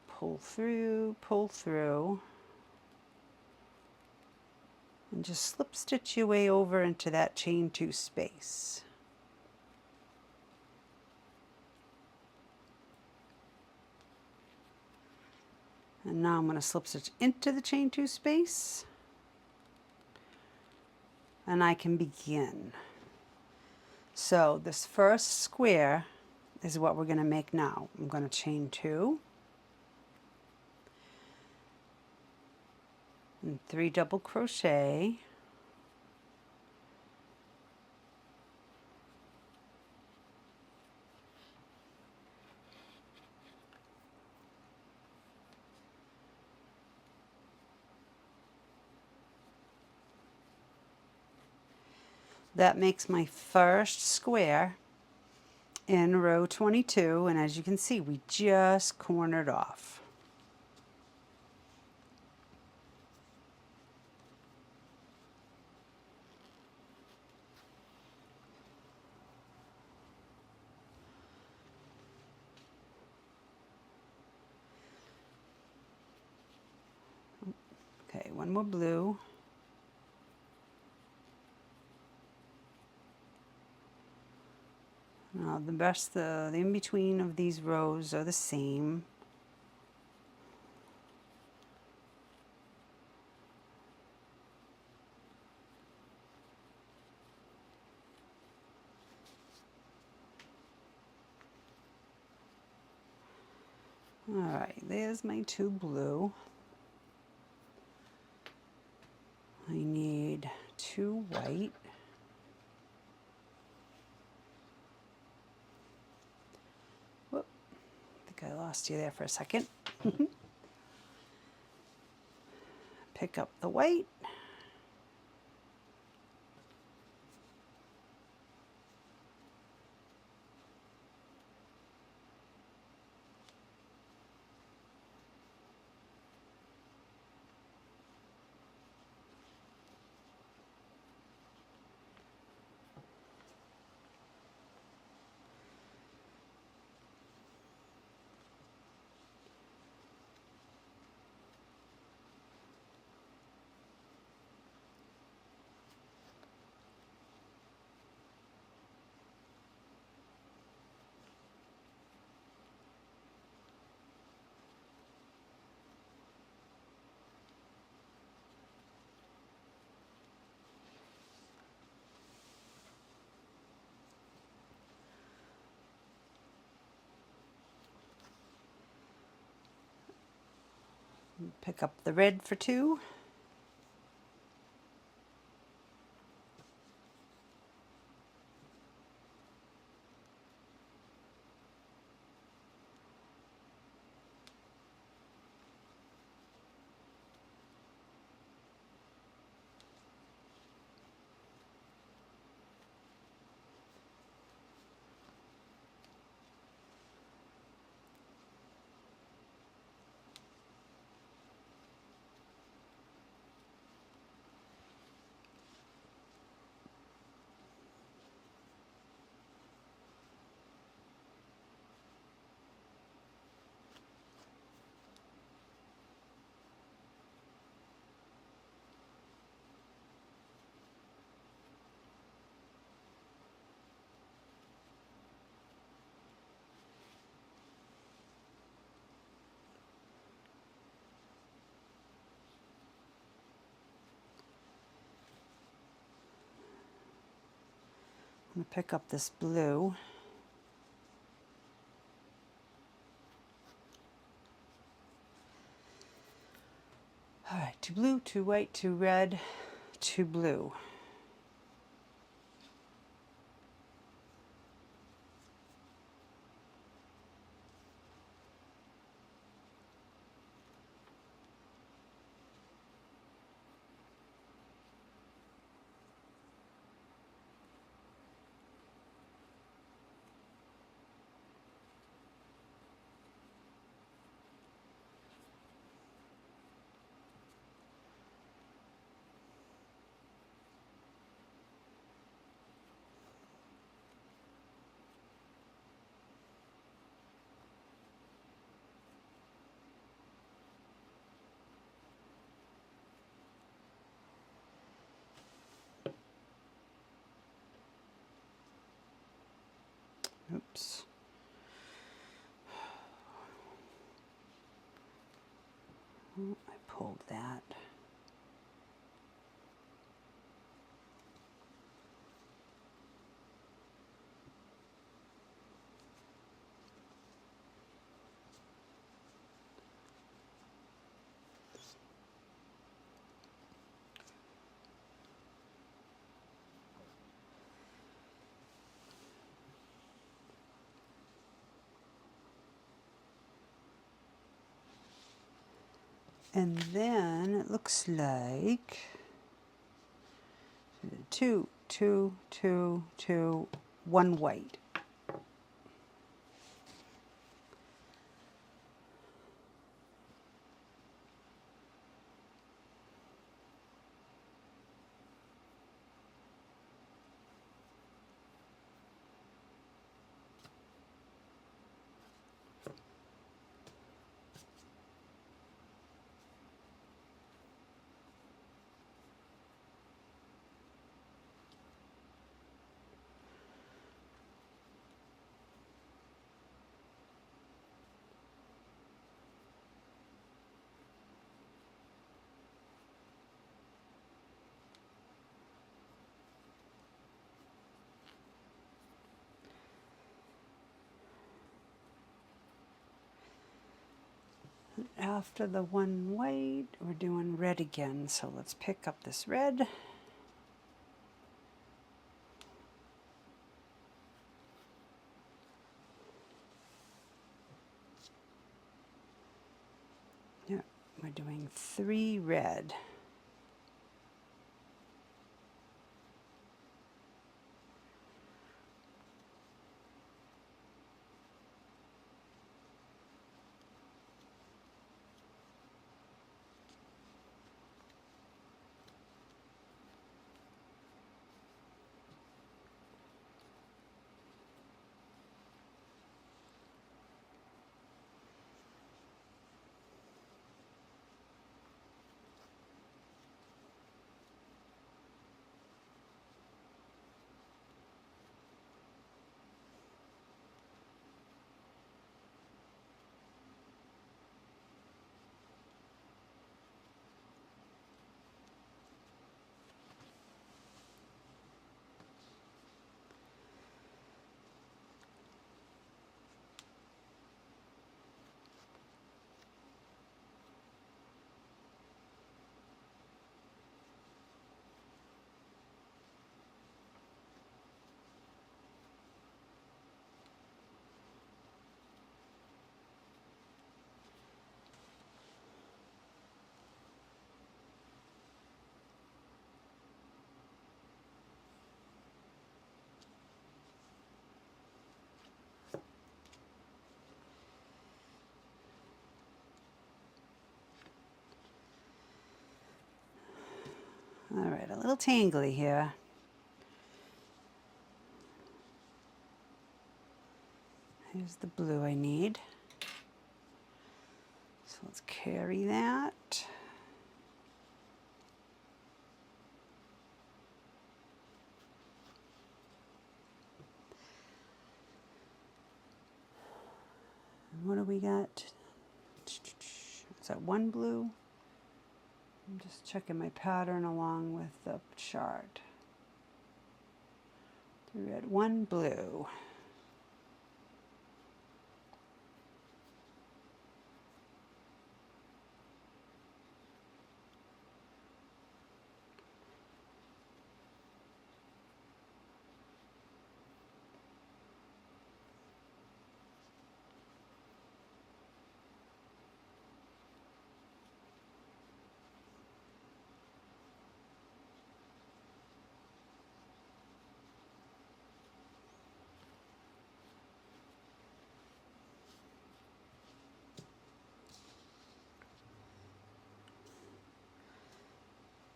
pull through, and just slip stitch your way over into that chain 2 space. And now I'm going to slip stitch into the chain 2 space, and I can begin. So this first square is what we're going to make now. I'm going to chain 2 and 3 double crochet, that makes my first square in row 22, and as you can see, we just cornered off. Okay, one more blue. Now the in-between of these rows are the same. Alright, there's my 2 blue. I need 2 white. Whoop, I think I lost you there for a second. Pick up the white. Pick up the red for 2. I'm going to pick up this blue. Alright, 2 blue, 2 white, 2 red, 2 blue. Oops. Oh, I pulled that. And then it looks like 2, 2, 2, 2, 1 white. After the 1 white, we're doing red again. So let's pick up this red. Yeah, we're doing 3 red. All right, a little tangly here. Here's the blue I need. So let's carry that. And what do we got? Is that 1 blue? I'm just checking my pattern along with the chart. 3 red, 1 blue.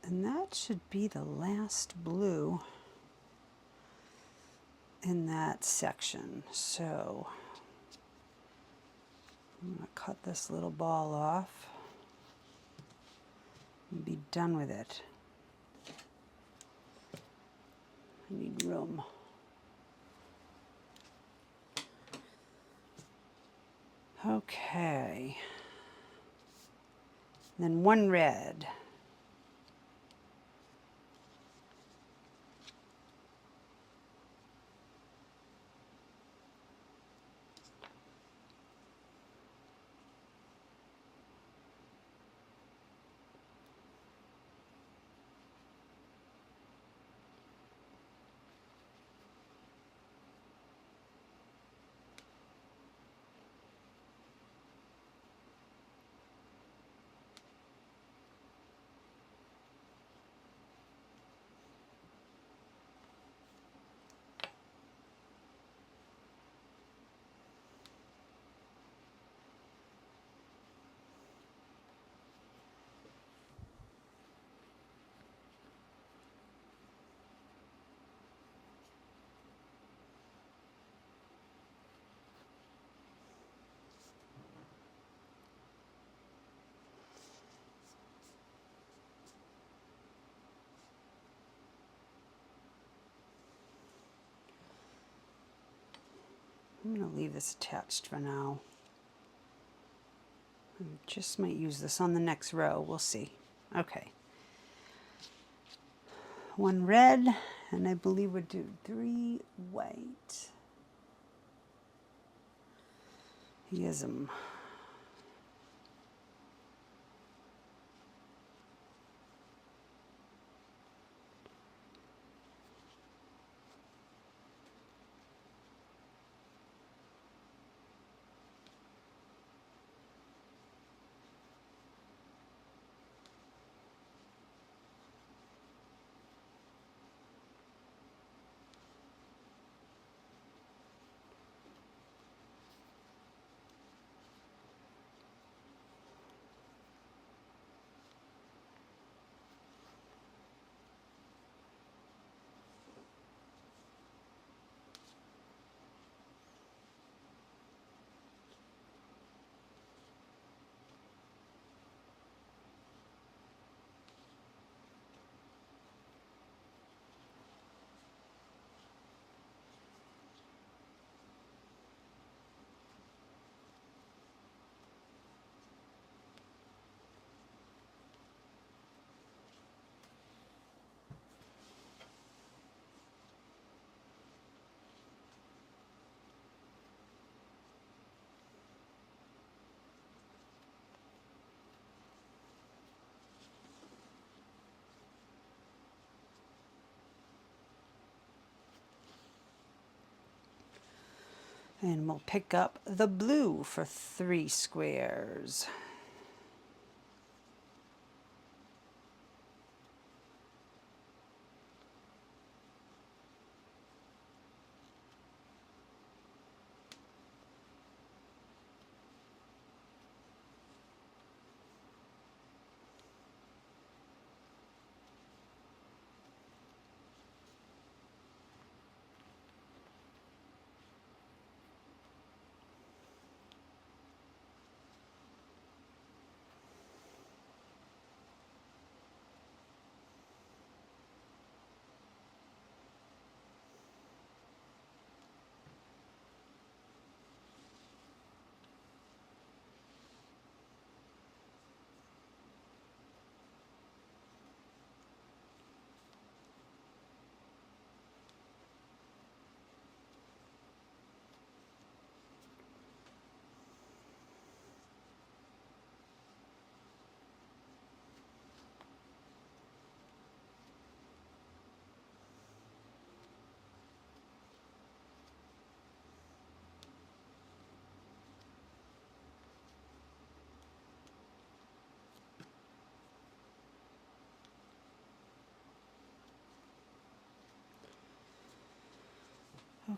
And that should be the last blue in that section. So I'm going to cut this little ball off and be done with it. I need room. Okay. then 1 red. I'm going to leave this attached for now. I just might use this on the next row. We'll see. Okay. 1 red, and I believe we'll do 3 white. Here's them. And we'll pick up the blue for 3 squares.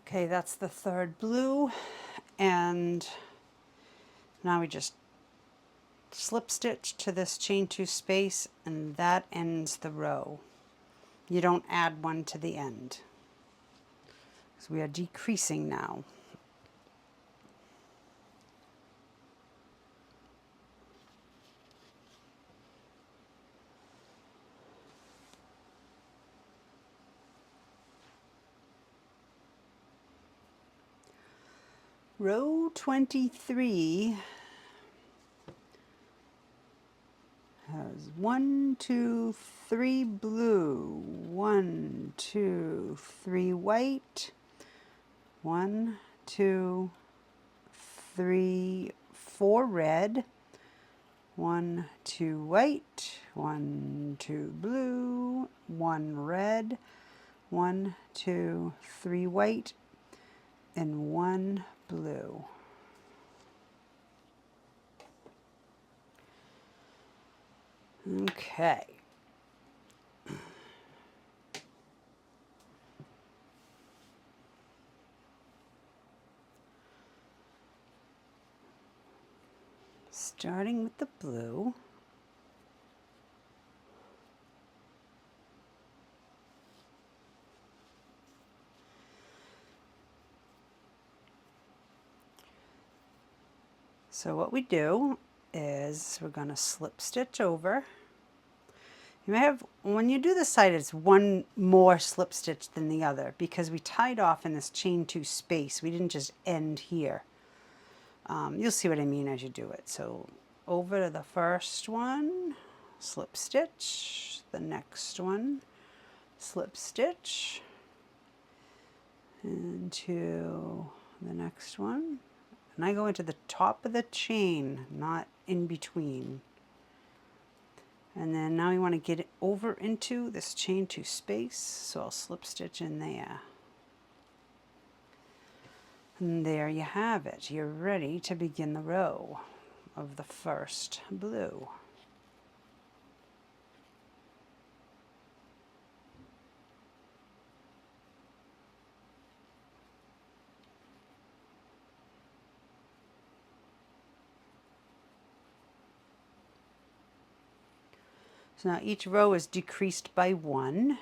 Okay, that's the 3rd blue, and now we just slip stitch to this chain 2 space, and that ends the row. You don't add one to the end, so we are decreasing now. Row 23, was 1, 2, 3 blue, 1, 2, 3 white, 1, 2, 3, 4 red, 1, 2 white, 1, 2 blue, 1 red, 1, 2, 3 white, and 1 blue. Okay. Starting with the blue. So what we do is we're going to slip stitch over. You may have, when you do the side, it's one more slip stitch than the other because we tied off in this chain 2 space. We didn't just end here. You'll see what I mean as you do it. So over to the first one, slip stitch, the next one, slip stitch, into the next one. And I go into the top of the chain, not in between. And then now we want to get it over into this chain 2 space, so I'll slip stitch in there. And there you have it. You're ready to begin the row of the first blue. So now each row is decreased by 1.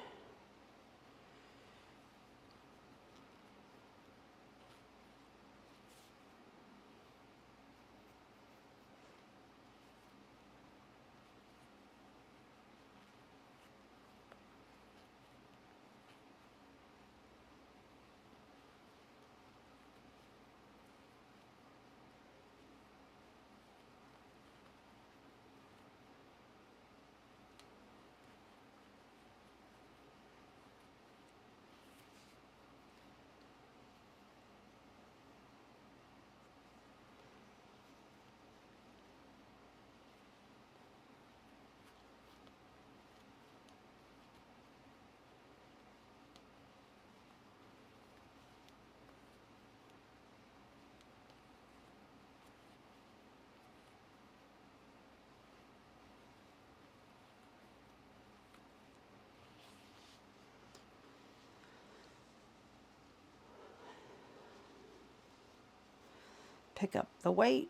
Pick up the white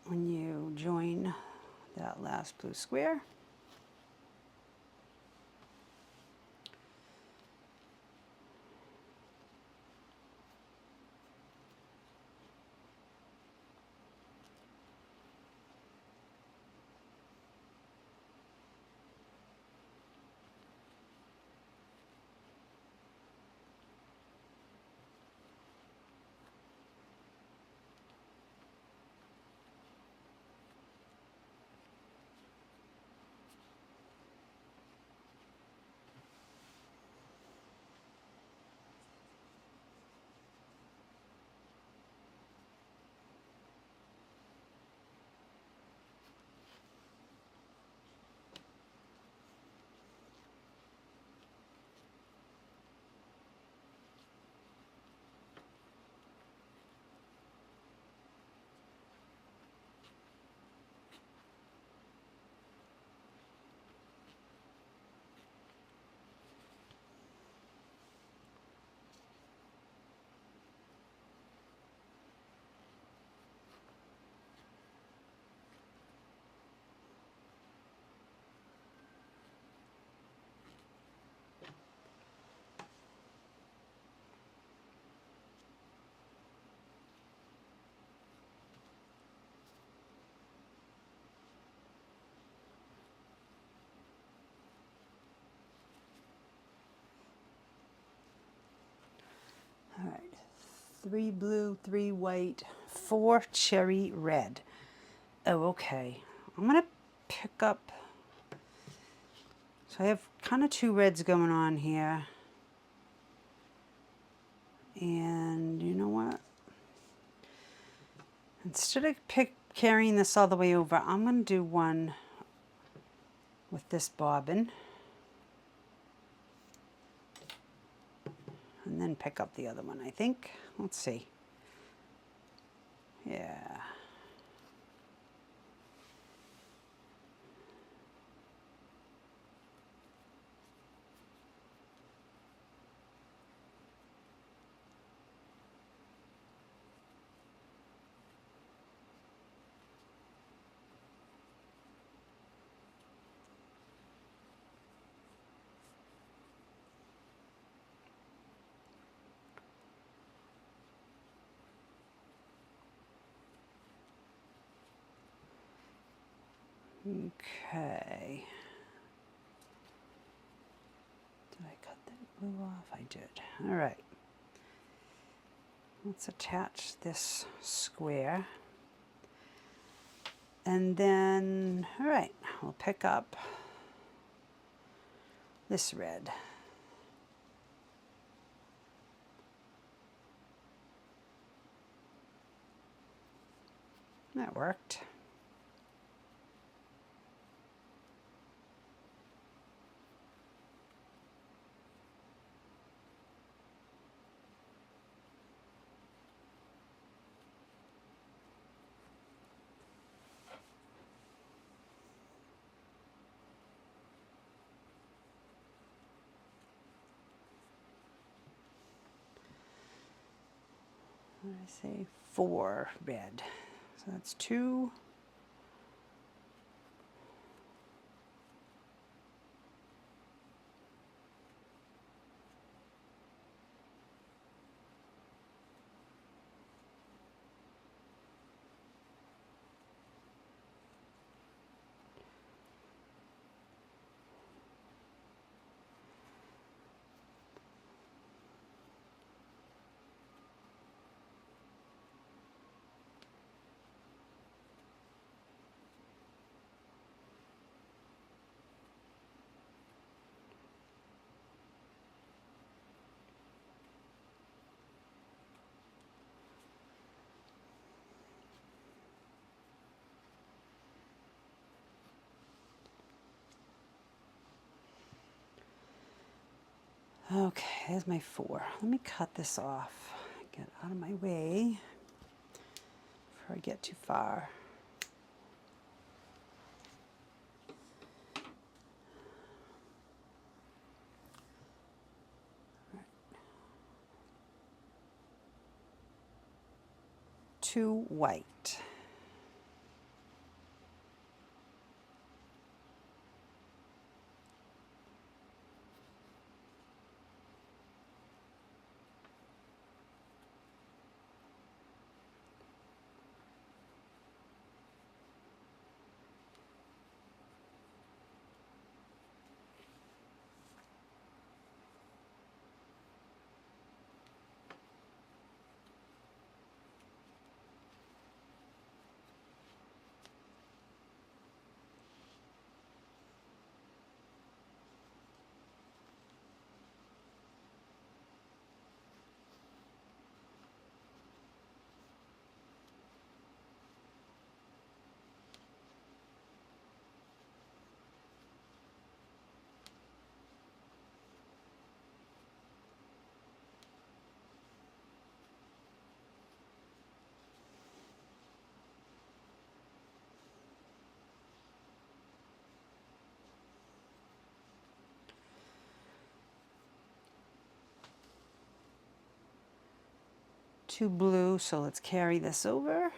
when you join that last blue square. All right, 3 blue, 3 white, 4 cherry red. Oh, okay. I'm going to pick up So I have kind of two reds going on here. And you know what? Instead of carrying this all the way over, I'm going to do one with this bobbin. And then pick up the other one, I think. Let's see. Yeah. Okay. Did I cut that glue off? I did. All right. Let's attach this square. And then, all right, we'll pick up this red. That worked. What did I say? 4 red. So that's 2. Okay, there's my 4. Let me cut this off. Get out of my way before I get too far. Two white. Two blue, so let's carry this over.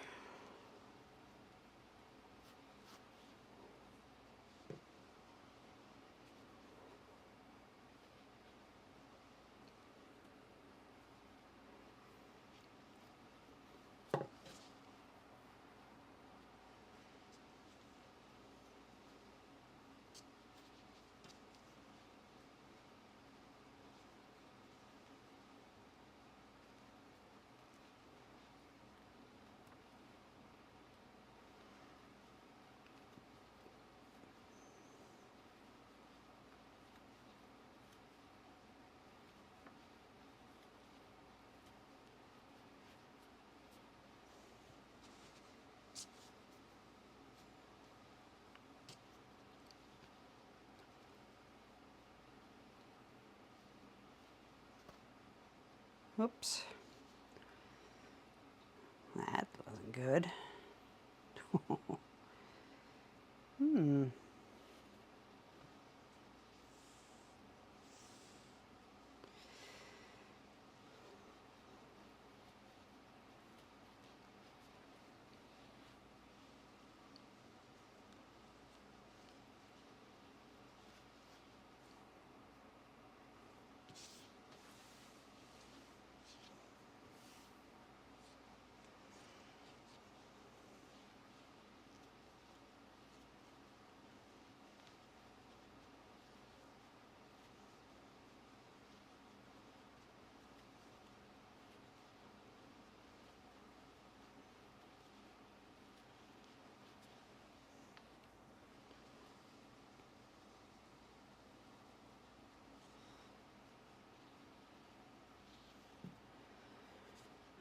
Whoops. That wasn't good.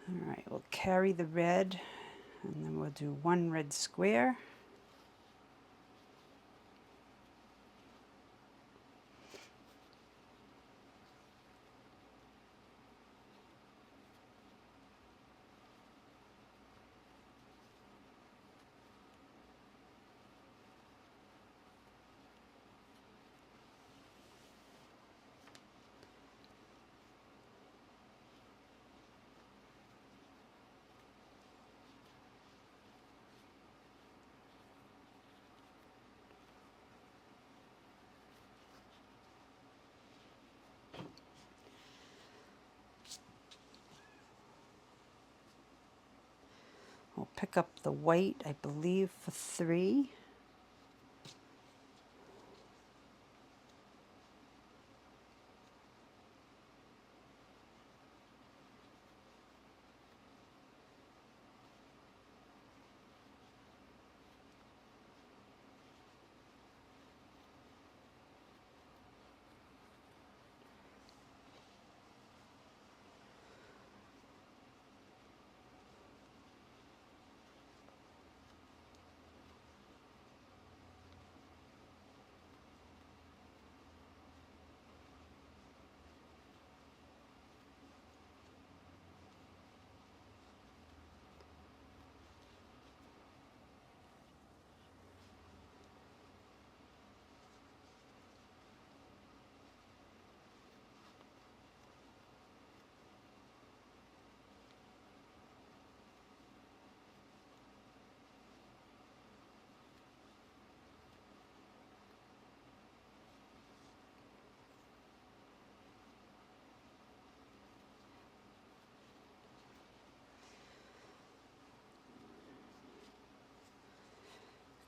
All right, we'll carry the red, and then we'll do one red square. We'll pick up the white, I believe, for 3.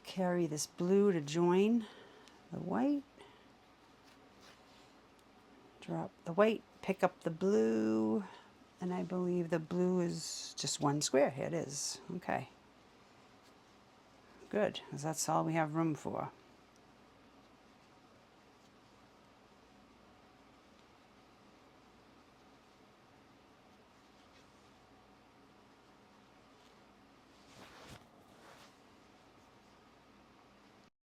Carry this blue to join the white. Drop the white, pick up the blue, and I believe the blue is just one square. Here it is. Okay. Good, because that's all we have room for.